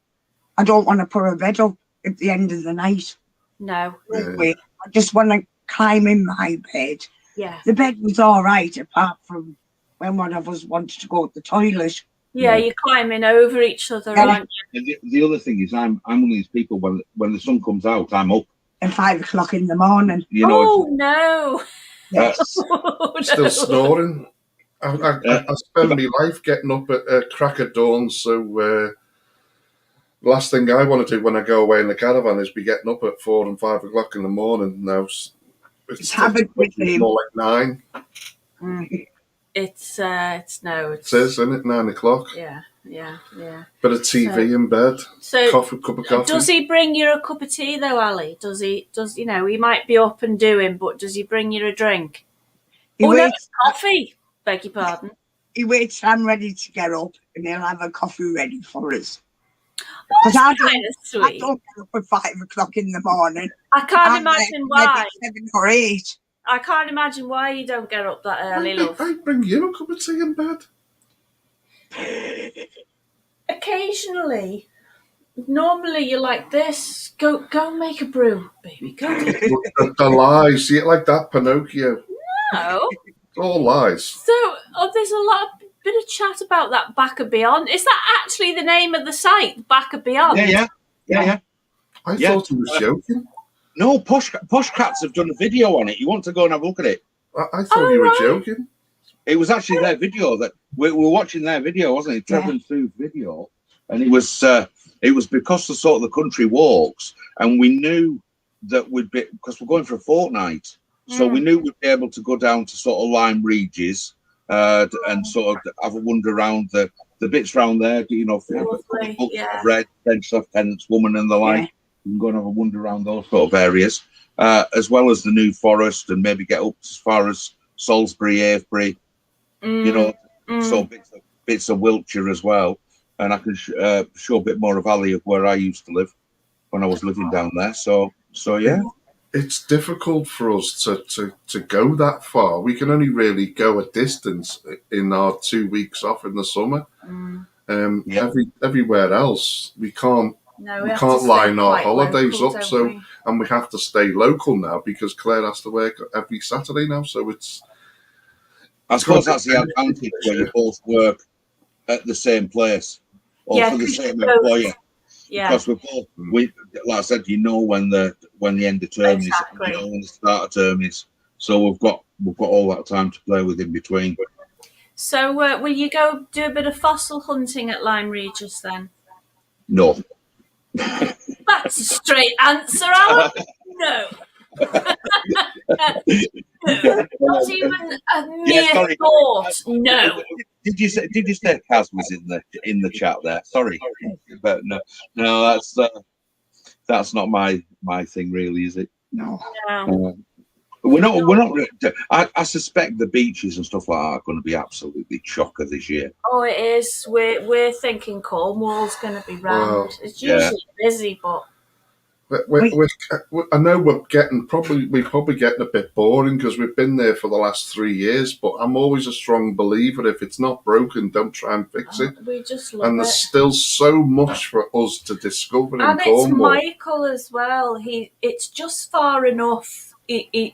I don't want to put a bed up at the end of the night. No. I just want to climb in my bed. Yeah. The bed was all right, apart from when one of us wanted to go to the toilet. Yeah, you're climbing over each other, aren't you? The other thing is, I'm one of these people, when the sun comes out, I'm up. At 5 o'clock in the morning. You know, no. Yes. Still snoring. I spend my life getting up at crack of dawn, so the last thing I want to do when I go away in the caravan is be getting up at 4 and 5 o'clock in the morning. Now it's habit with him. More like 9. It is, isn't it? 9 o'clock. Yeah. Bit of TV in bed. So cup of coffee. Does he bring you a cup of tea though, Ali? Does he might be up and doing, but does he bring you a drink? Coffee. Beg your pardon. He waits till I'm ready to get up and he'll have a coffee ready for us. Because I don't get up at 5 o'clock in the morning. I can't imagine why. 7 or 8. I can't imagine why you don't get up that early, love. I bring you a cup of tea in bed. Occasionally. Normally you're like this. Go make a brew, baby. Go. The lies. See it like that, Pinocchio. No. All lies. So there's a bit of chat about that Back of Beyond. Is that actually the name of the site, Back of Beyond? Yeah. I thought he was joking. No, Posh Cats have done a video on it. You want to go and have a look at it? I thought you were joking. It was actually their video that we were watching their video, wasn't it? Trevor and Sue's video, and it was because the sort of the country walks, and we knew that we'd be, because we're going for a fortnight, so we knew we'd be able to go down to sort of Lyme Regis and sort of have a wander around the bits around there, you know, Red, French Lieutenant's Woman and the like. You can go and have a wander around those sort of areas, as well as the New Forest, and maybe get up as far as Salisbury, Avebury, you know, so bits of Wiltshire as well. And I can show a bit more of Valley of where I used to live when I was living down there. So yeah. It's difficult for us to go that far. We can only really go a distance in our 2 weeks off in the summer. Everywhere else, we can't. No, we can't line our holidays up, and we have to stay local now because Claire has to work every Saturday now. So I suppose that's the advantage when you both work at the same place or for the same employer. Yeah, because we're both. Like I said, you know when the end of term is, you know when the start of term is. So we've got all that time to play with in between. So will you go do a bit of fossil hunting at Lyme Regis then? No. That's a straight answer, Alan. No. Not even a mere thought. No. Did you say Kaz was in the chat there? Sorry, but no, that's not my thing really, is it? No. We're not. I suspect the beaches and stuff like that are going to be absolutely chocker this year. Oh, it is. We're thinking Cornwall's going to be rammed. It's usually busy, but I know we're probably getting a bit boring because we've been there for the last 3 years, but I'm always a strong believer, if it's not broken, don't try and fix it. We just love and there's still so much for us to discover in and Cornwall. it's Michael as well. It's just far enough.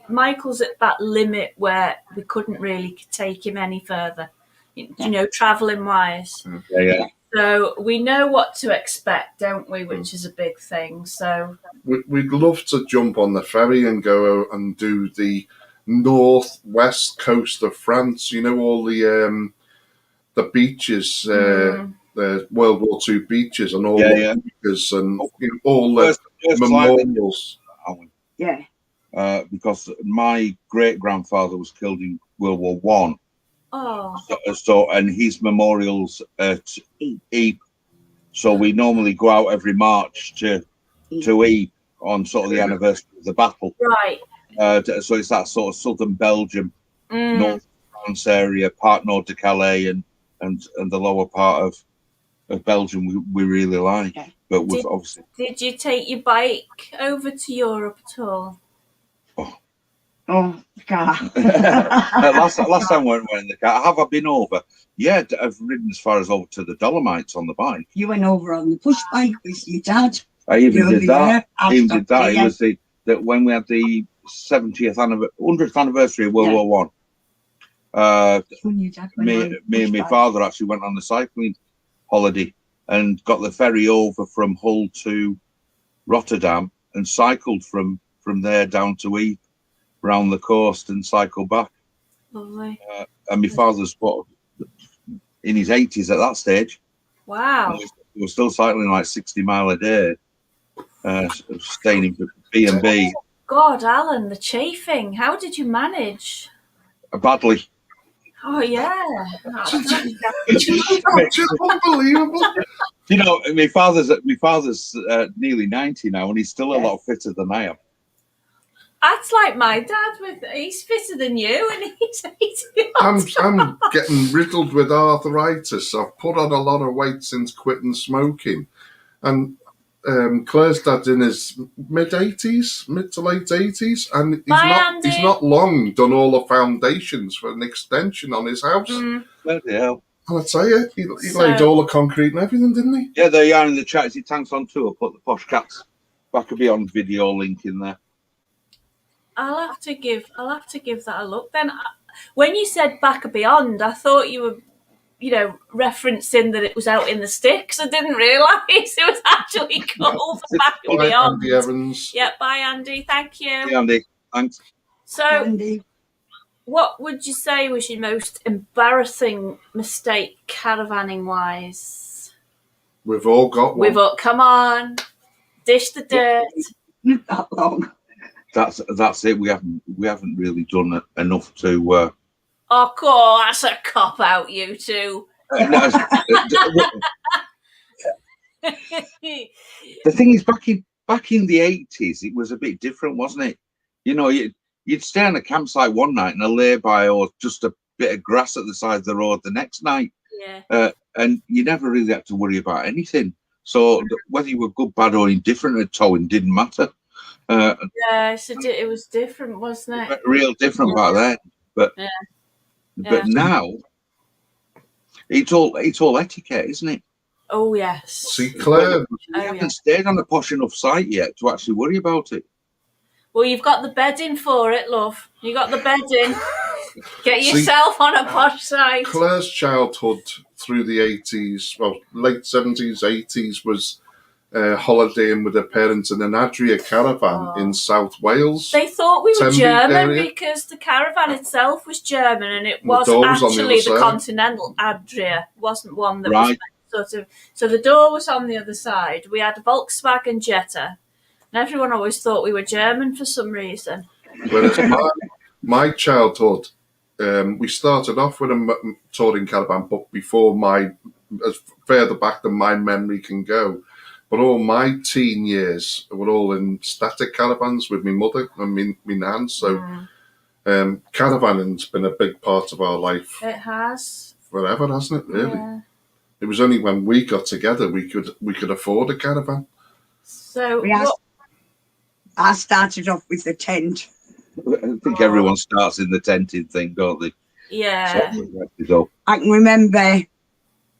Michael's at that limit where we couldn't really take him any further, travelling wise. Yeah. So we know what to expect, don't we? Which is a big thing. So we'd love to jump on the ferry and go and do the northwest coast of France. All the beaches, the World War II beaches, and all the beaches and all the memorials. Yeah. Because my great grandfather was killed in World War One. Oh. So and his memorial's at Ypres. So we normally go out every March to Ypres on sort of the anniversary of the battle. Right. So it's that sort of southern Belgium, North France area, part Nord de Calais, and the lower part of Belgium we really like. Yeah. But we've obviously. Did you take your bike over to Europe at all? Oh, car. last time we went in the car. Have I been over? Yeah, I've ridden as far as over to the Dolomites on the bike. You went over on the push bike with your dad. I even did that. It was that when we had the 100th anniversary of World War One. Me and my father actually went on a cycling holiday and got the ferry over from Hull to Rotterdam and cycled from there down to Ypres, round the coast, and cycled back. Lovely. And my father's in his 80s at that stage. Wow. He was still cycling like 60 mile a day, staying in B&B. God, Alan, the chafing. How did you manage? Badly. Oh, yeah. Unbelievable. My father's nearly 90 now, and he's still a lot fitter than I am. That's like my dad. He's fitter than you, and he's 80. I'm getting riddled with arthritis. I've put on a lot of weight since quitting smoking, and Claire's dad's in his mid to late 80s, and he's not long done all the foundations for an extension on his house. Bloody hell. And I tell you, he laid all the concrete and everything, didn't he? Yeah, they are in the chat. He tanks on tour. Put the Posh Cats Back a Beyond video link in there. I'll have to give that a look. Then, when you said Back a Beyond, I thought you were, referencing that it was out in the sticks. I didn't realise it was actually called Back a Beyond. Andy Evans. Yeah, bye, Andy. Thank you. Yeah, Andy. Thanks. So, Andy, what would you say was your most embarrassing mistake caravanning wise? We've all got one. Come on, dish the dirt. Not that long. That's it. We haven't really done enough to. Oh, cool. That's a cop out, you two. The thing is, back in the 80s, it was a bit different, wasn't it? You'd stay on a campsite one night and a lay-by or just a bit of grass at the side of the road the next night. Yeah. And you never really had to worry about anything. So whether you were good, bad, or indifferent at towing didn't matter. So it was different, wasn't it? Real different back then, but now it's all etiquette, isn't it? Oh yes. See, Claire, we haven't stayed on a posh enough site yet to actually worry about it. Well, you've got the bedding for it, love. You got the bedding. Get yourself on a posh site. Claire's childhood through the 80s, well, late 70s, 80s was holidaying with her parents in an Adria caravan in South Wales. They thought we were German because the caravan itself was German, and it was actually the Continental Adria. It wasn't one that was sort of. So the door was on the other side. We had a Volkswagen Jetta, and everyone always thought we were German for some reason. Whereas my childhood, we started off with a touring caravan, but as further back than my memory can go. But all my teen years were all in static caravans with my mother and my nan. So caravanning's been a big part of our life. It has. Forever, hasn't it, really? Yeah. It was only when we got together we could afford a caravan. So I started off with the tent. I think everyone starts in the tenting thing, don't they? Yeah. So, I can remember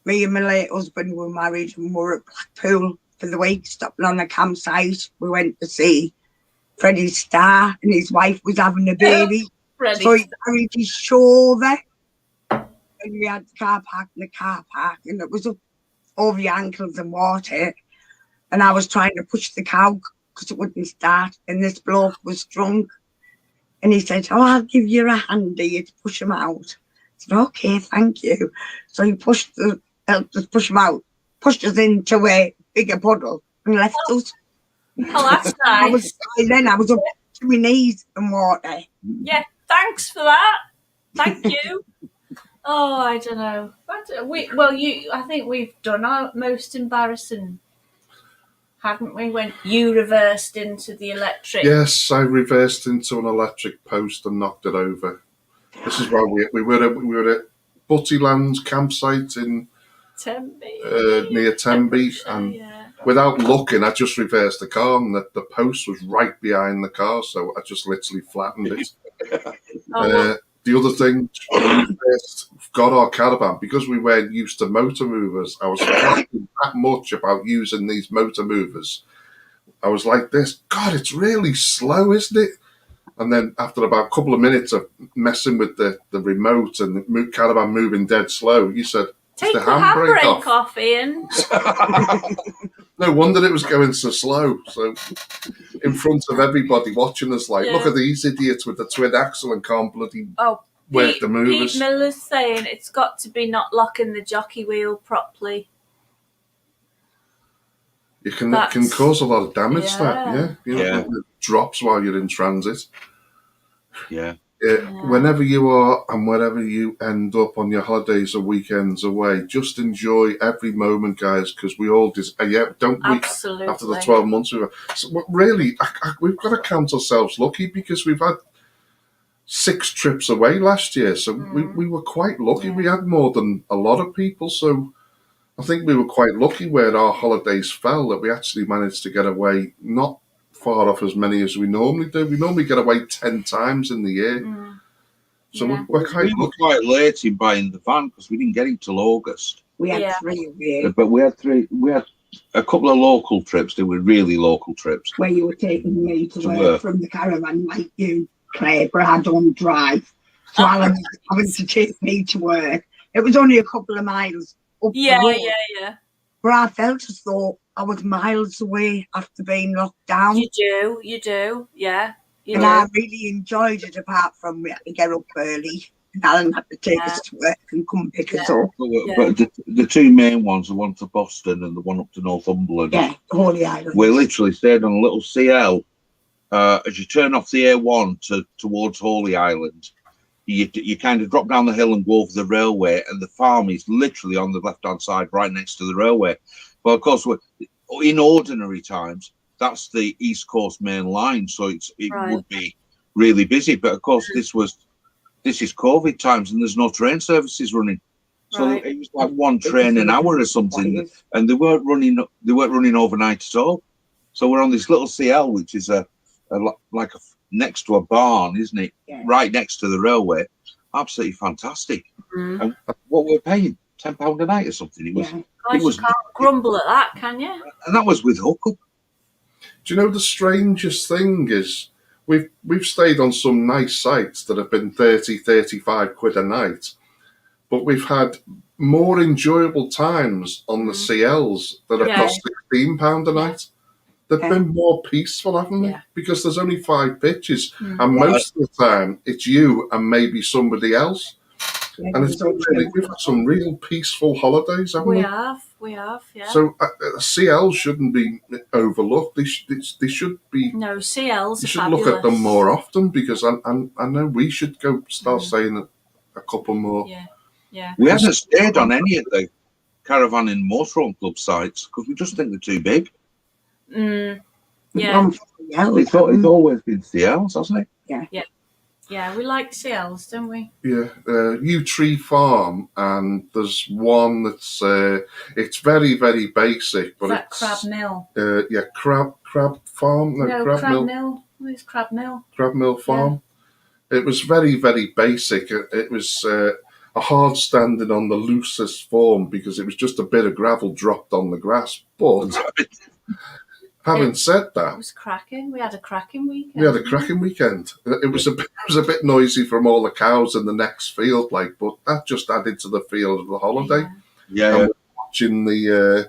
me and my late husband were married and we were at Blackpool for the week, stopping on a campsite. We went to see Freddie Starr and his wife was having a baby. So he carried his shoulder and we had the car park in the car park and it was up over the ankles and water. And I was trying to push the cow because it wouldn't start. And this bloke was drunk. And he said, oh, I'll give you a hand here to push him out. I said, okay, thank you. So he helped us push him out, pushed us into a bigger puddle and left us. Oh, that's nice. I was up to my knees in water. Yeah, thanks for that. Thank you. Oh, I don't know. I think we've done our most embarrassing, haven't we? When you reversed into the electric. Yes, I reversed into an electric post and knocked it over. This is why we were at Buttyland's campsite in Tenby. Near Tenby, and without looking, I just reversed the car, and the post was right behind the car, so I just literally flattened it. The other thing, when we first got our caravan, because we weren't used to motor movers, I was thinking that much about using these motor movers. I was like this, God, it's really slow, isn't it? And then after about a couple of minutes of messing with the remote and the caravan moving dead slow, you said, take the handbrake off, Ian. No wonder it was going so slow. So in front of everybody watching us, like, look at these idiots with the twin axle and can't bloody work the movers. Pete Miller's saying it's got to be not locking the jockey wheel properly. It can cause a lot of damage. It drops while you're in transit. Whenever you are and wherever you end up on your holidays or weekends away, just enjoy every moment, guys, because we all don't we? Absolutely. After the 12 months really, we've got to count ourselves lucky because we've had 6 trips away last year, so we were quite lucky. We had more than a lot of people, so I think we were quite lucky where our holidays fell, that we actually managed to get away not far off as many as we normally do. We normally get away 10 times in the year. So we're quite lucky. We were quite late in buying the van because we didn't get it till August. We had 3 But we had 3. We had a couple of local trips. They were really local trips. Where you were taking me to work from the caravan, like you, Claire, but I don't drive. So Alan was having to take me to work. It was only a couple of miles up the road. But I felt as though I was miles away after being locked down. You do, yeah. I really enjoyed it, apart from we had to get up early. And Alan had to take us to work and come pick us up. But the 2 main ones, the one to Boston and the one up to Northumberland. Yeah, Holy Island. We literally stayed on a little CL. As you turn off the A1 towards Holy Island, you kind of drop down the hill and go over the railway, and the farm is literally on the left-hand side, right next to the railway. But of course, in ordinary times, that's the East Coast main line, so it would be really busy. But of course, this is COVID times, and there's no train services running. So it was like 1 train an hour or something, and they weren't running overnight at all. So we're on this little CL, which is next to a barn, isn't it? Yeah. Right next to the railway. Absolutely fantastic. And what we're paying, £10 a night or something. You can't grumble at that, can you? And that was with hookup. Do you know the strangest thing is we've stayed on some nice sites that have been 30, 35 quid a night, but we've had more enjoyable times on the CLs that have cost £16 a night. They've been more peaceful, haven't they? Because there's only 5 pitches, and most of the time it's you and maybe somebody else. And it's we've had some real peaceful holidays, haven't we? We have, yeah. So CLs shouldn't be overlooked. They should be. No, CLs. You should look at them more often, because I know we should start saying a couple more. Yeah. We haven't stayed on any of the caravan and motorhome club sites because we just think they're too big. It's always been CLs, hasn't it? Yeah, we like CLs, don't we? Yeah, Yew Tree Farm, and there's one that's it's very, very basic, but it's Crab Mill. Crab Crab Farm? No, Crab Mill. It's Crab Mill. Crab Mill Farm. Yeah. It was very, very basic. It was a hard standing on the loosest form because it was just a bit of gravel dropped on the grass. But having said that, it was cracking. We had a cracking weekend. It was a bit noisy from all the cows in the next field, but that just added to the feel of the holiday. Yeah. And we're watching the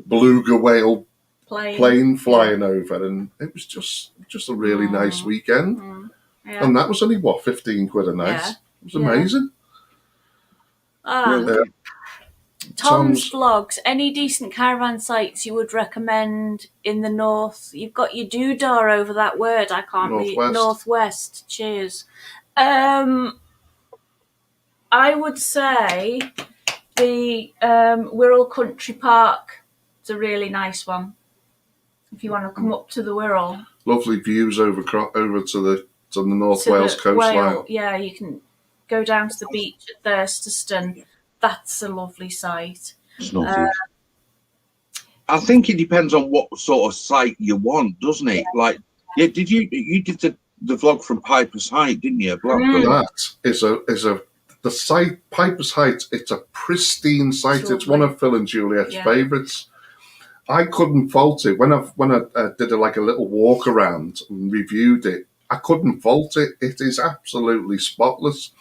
beluga whale plane flying over, and it was just a really nice weekend. Yeah. And that was only 15 quid a night. Yeah. It was amazing. Tom's vlogs. Any decent caravan sites you would recommend in the north? You've got your doodah over that word. I can't read. Northwest. Cheers. I would say the Wirral Country Park. It's a really nice one. If you want to come up to the Wirral. Lovely views over to the North Wales coastline. Yeah, you can go down to the beach at Thurston. That's a lovely site. It's lovely. I think it depends on what sort of site you want, doesn't it? Did you did the vlog from Piper's Height, didn't you? That is the site Piper's Height. It's a pristine site. It's one of Phil and Juliet's favourites. I couldn't fault it when I did a little walk around and reviewed it. I couldn't fault it. It is absolutely spotless.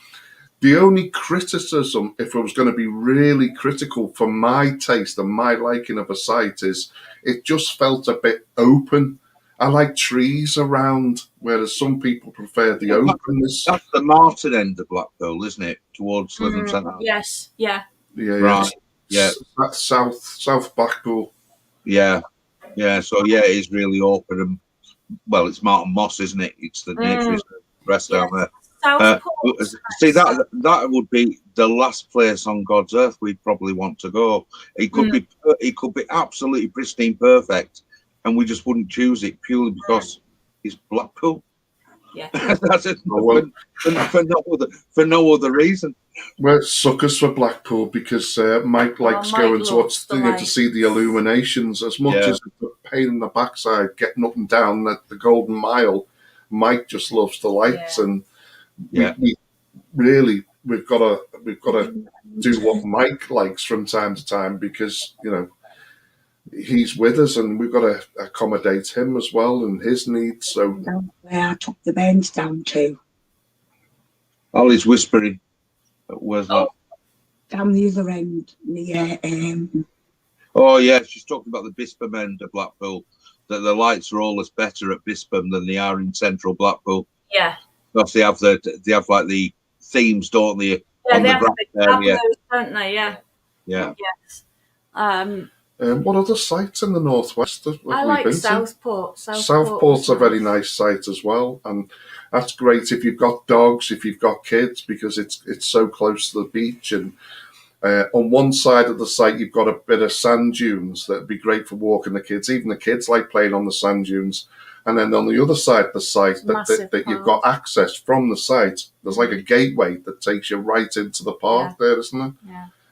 The only criticism, if I was going to be really critical for my taste and my liking of a site, is it just felt a bit open. I like trees around, whereas some people prefer the openness. That's the Martin end of Blackpool, isn't it? Towards Lytham Centre. Yes, yeah. Right. Yeah. That's South Blackpool. Yeah. So it is really open, and it's Martin Moss, isn't it? It's the nature of the rest down there. See, that would be the last place on God's earth we'd probably want to go. It could be absolutely pristine, perfect, and we just wouldn't choose it purely because it's Blackpool. Yeah, that's it. For no other reason. We're suckers for Blackpool because Mike likes going to see the illuminations as much as it's a pain in the backside getting up and down the Golden Mile. Mike just loves the lights, and we've got to do what Mike likes from time to time because he's with us, and we've got to accommodate him as well and his needs. So where I took the bends down to. Ollie's whispering. Where's that? Down the other end near. Oh yeah, she's talking about the Bispam end of Blackpool. That the lights are always better at Bispam than they are in central Blackpool. Yeah. Because they have the themes, don't they? Yeah, they have the tableaus, don't they? Yeah. Yeah. Yes. What other sites in the northwest? I like Southport. Southport's a very nice site as well, and that's great if you've got dogs, if you've got kids, because it's so close to the beach. And on one side of the site, you've got a bit of sand dunes that'd be great for walking the kids. Even the kids like playing on the sand dunes. And then on the other side of the site, that you've got access from the site. There's like a gateway that takes you right into the park there, isn't there?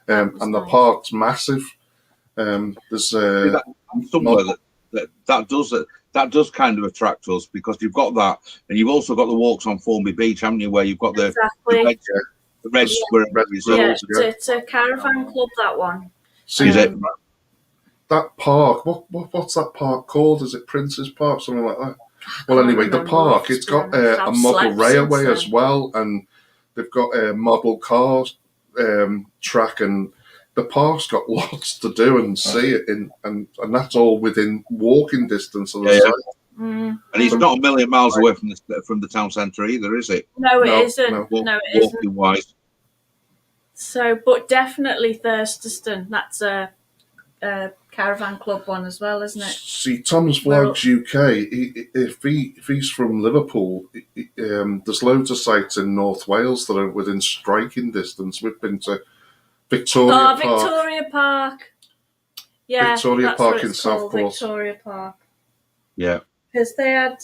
Yeah. And the park's massive. There's somewhere that does kind of attract us because you've got that, and you've also got the walks on Formby Beach, haven't you? Where you've got the red resorts. It's a caravan club, that one. See that park? What's that park called? Is it Prince's Park, something like that? Well, anyway, the park, it's got a model railway as well, and they've got a model car track, and the park's got lots to do and see it in, and that's all within walking distance of the site. Mm. And it's not a million miles away from the town centre either, is it? No, it isn't. No, it isn't. Walking wise. So, but definitely Thurston. That's a caravan club one as well, isn't it? See, Tom's Vlogs UK, if he's from Liverpool, there's loads of sites in North Wales that are within striking distance. We've been to Victoria Park. Yeah, Victoria Park in Southport. Victoria Park. Yeah. Because they had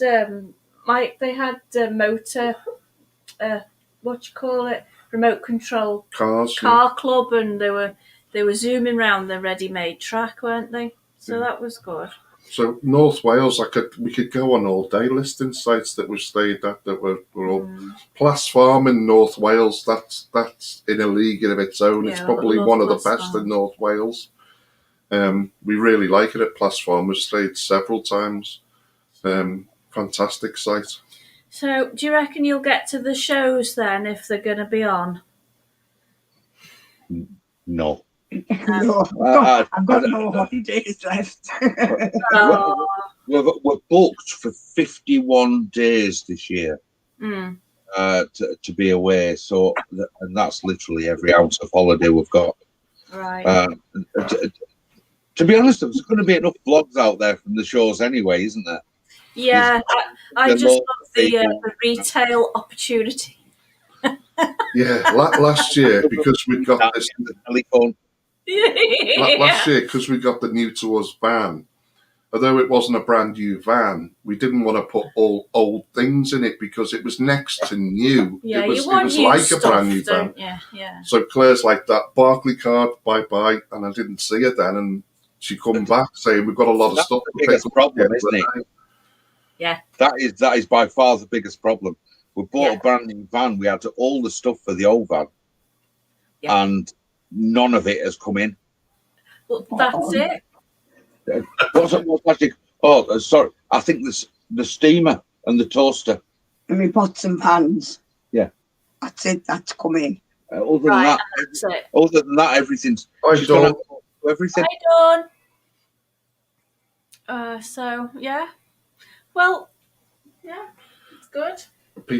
motor, remote control car club, and they were zooming around the ready-made track, weren't they? So that was good. So North Wales, we could go on all day listing sites that we've stayed at that were all Plas Farm in North Wales. That's in a league of its own. Yeah, it's probably one of the best Farm in North Wales. We really like it at Plas Farm. We've stayed several times. Fantastic site. So, do you reckon you'll get to the shows then if they're going to be on? No. No, I've got no holidays left. We're booked for 51 days this year to be away. So, and that's literally every ounce of holiday we've got. Right. To be honest, there's going to be enough vlogs out there from the shows anyway, isn't there? Yeah, I just love the retail opportunity. Yeah, last year because we got this telephone. Last year because we got the new to us van. Although it wasn't a brand new van, we didn't want to put all old things in it because it was next to new. Yeah, it was new like stuff, a brand new van. Yeah. So Claire's like, that Barclay card, bye, and I didn't see her then, and she come back saying we've got a lot of stuff. The biggest problem, isn't it? Yeah. That is by far the biggest problem. We bought a brand new van. We had all the stuff for the old van, and none of it has come in. Well, that's it. What's plastic? Oh, sorry. I think the steamer and the toaster. And we pots and pans. Yeah. That's it. That's coming. Other than that, everything's. She's done everything. Hi, Dawn. So yeah. Well, yeah, it's good.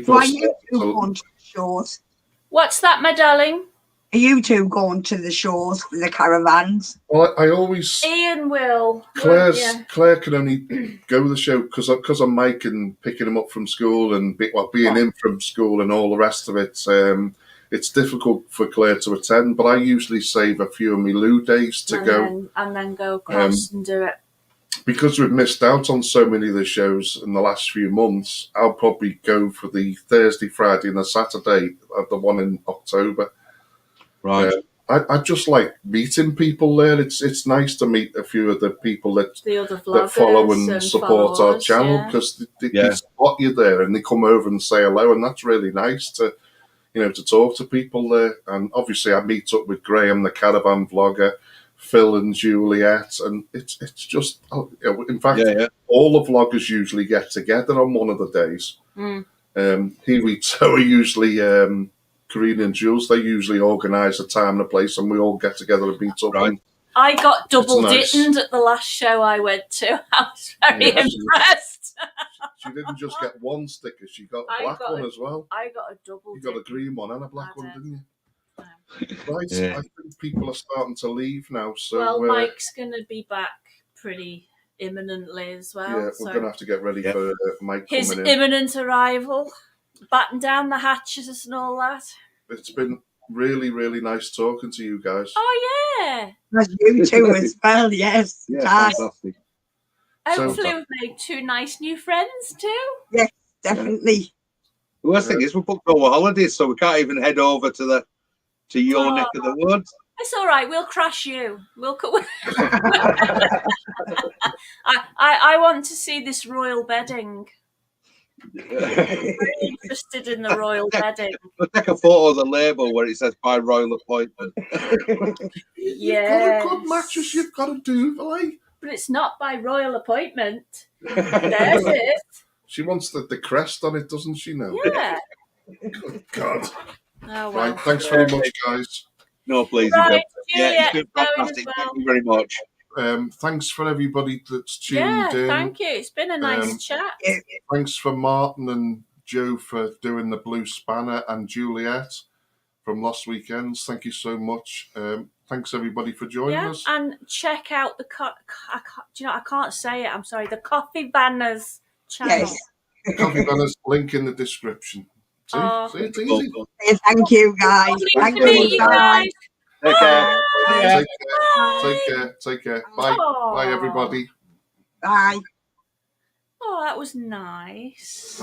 Why are you two going to the shows? What's that, my darling? Are you two going to the shows for the caravans? Well, I always. Ian will. Claire can only go to the show because of Mike and picking him up from school and being in from school and all the rest of it. It's difficult for Claire to attend, but I usually save a few of my loo days to go. And then go across and do it. Because we've missed out on so many of the shows in the last few months, I'll probably go for the Thursday, Friday and the Saturday of the one in October. Right. I just like meeting people there. It's nice to meet a few of the people that follow and support our channel because they spot you there and they come over and say hello, and that's really nice to talk to people there. And obviously, I meet up with Graham, the caravan vlogger, Phil and Juliet, and it's just in fact all the vloggers usually get together on one of the days. Usually. Karina and Jules, they usually organise a time and a place and we all get together and meet up. Right. I got double ditted at the last show I went to. I was very impressed. She didn't just get one sticker, she got a black one as well. I got a double. You got a green one and a black one, didn't you? Right, I think people are starting to leave now. So Mike's going to be back pretty imminently as well. Yeah, we're going to have to get ready for Mike his coming in. imminent arrival. Batten down the hatches and all that. It's been really, really nice talking to you guys. Oh, yeah. That's you too as well, yes. Yeah, fantastic. Hopefully we've made two nice new friends too. Yes, definitely. The worst thing is we booked our holidays, so we can't even head over to your neck of the woods. It's all right. We'll crash you. We'll. I want to see this royal bedding. I'm very interested in the royal bedding. We'll take a photo of the label where it says by royal appointment. Yeah. You've got a good mattress, you've got a duvet. But it's not by royal appointment. There's it. She wants the crest on it, doesn't she now? Yeah. Good God. Oh, well. Right, thanks very much, guys. No, please. Right, it's been fantastic. Well. Thank you very much. Thanks for everybody that's tuned in. Thank you. It's been a nice chat. Thanks for Martin and Joe for doing the Blue Spanner and Juliet from Lost Weekends. Thank you so much. Thanks everybody for joining us. And check out I can't say it. I'm sorry. The Coffeevaners channel. Yes. Coffeevaners link in the description. See, it's easy. Thank you, guys. Thank you, guys. Take care. Take care. Bye. Aww. Bye, everybody. Bye. Oh, that was nice.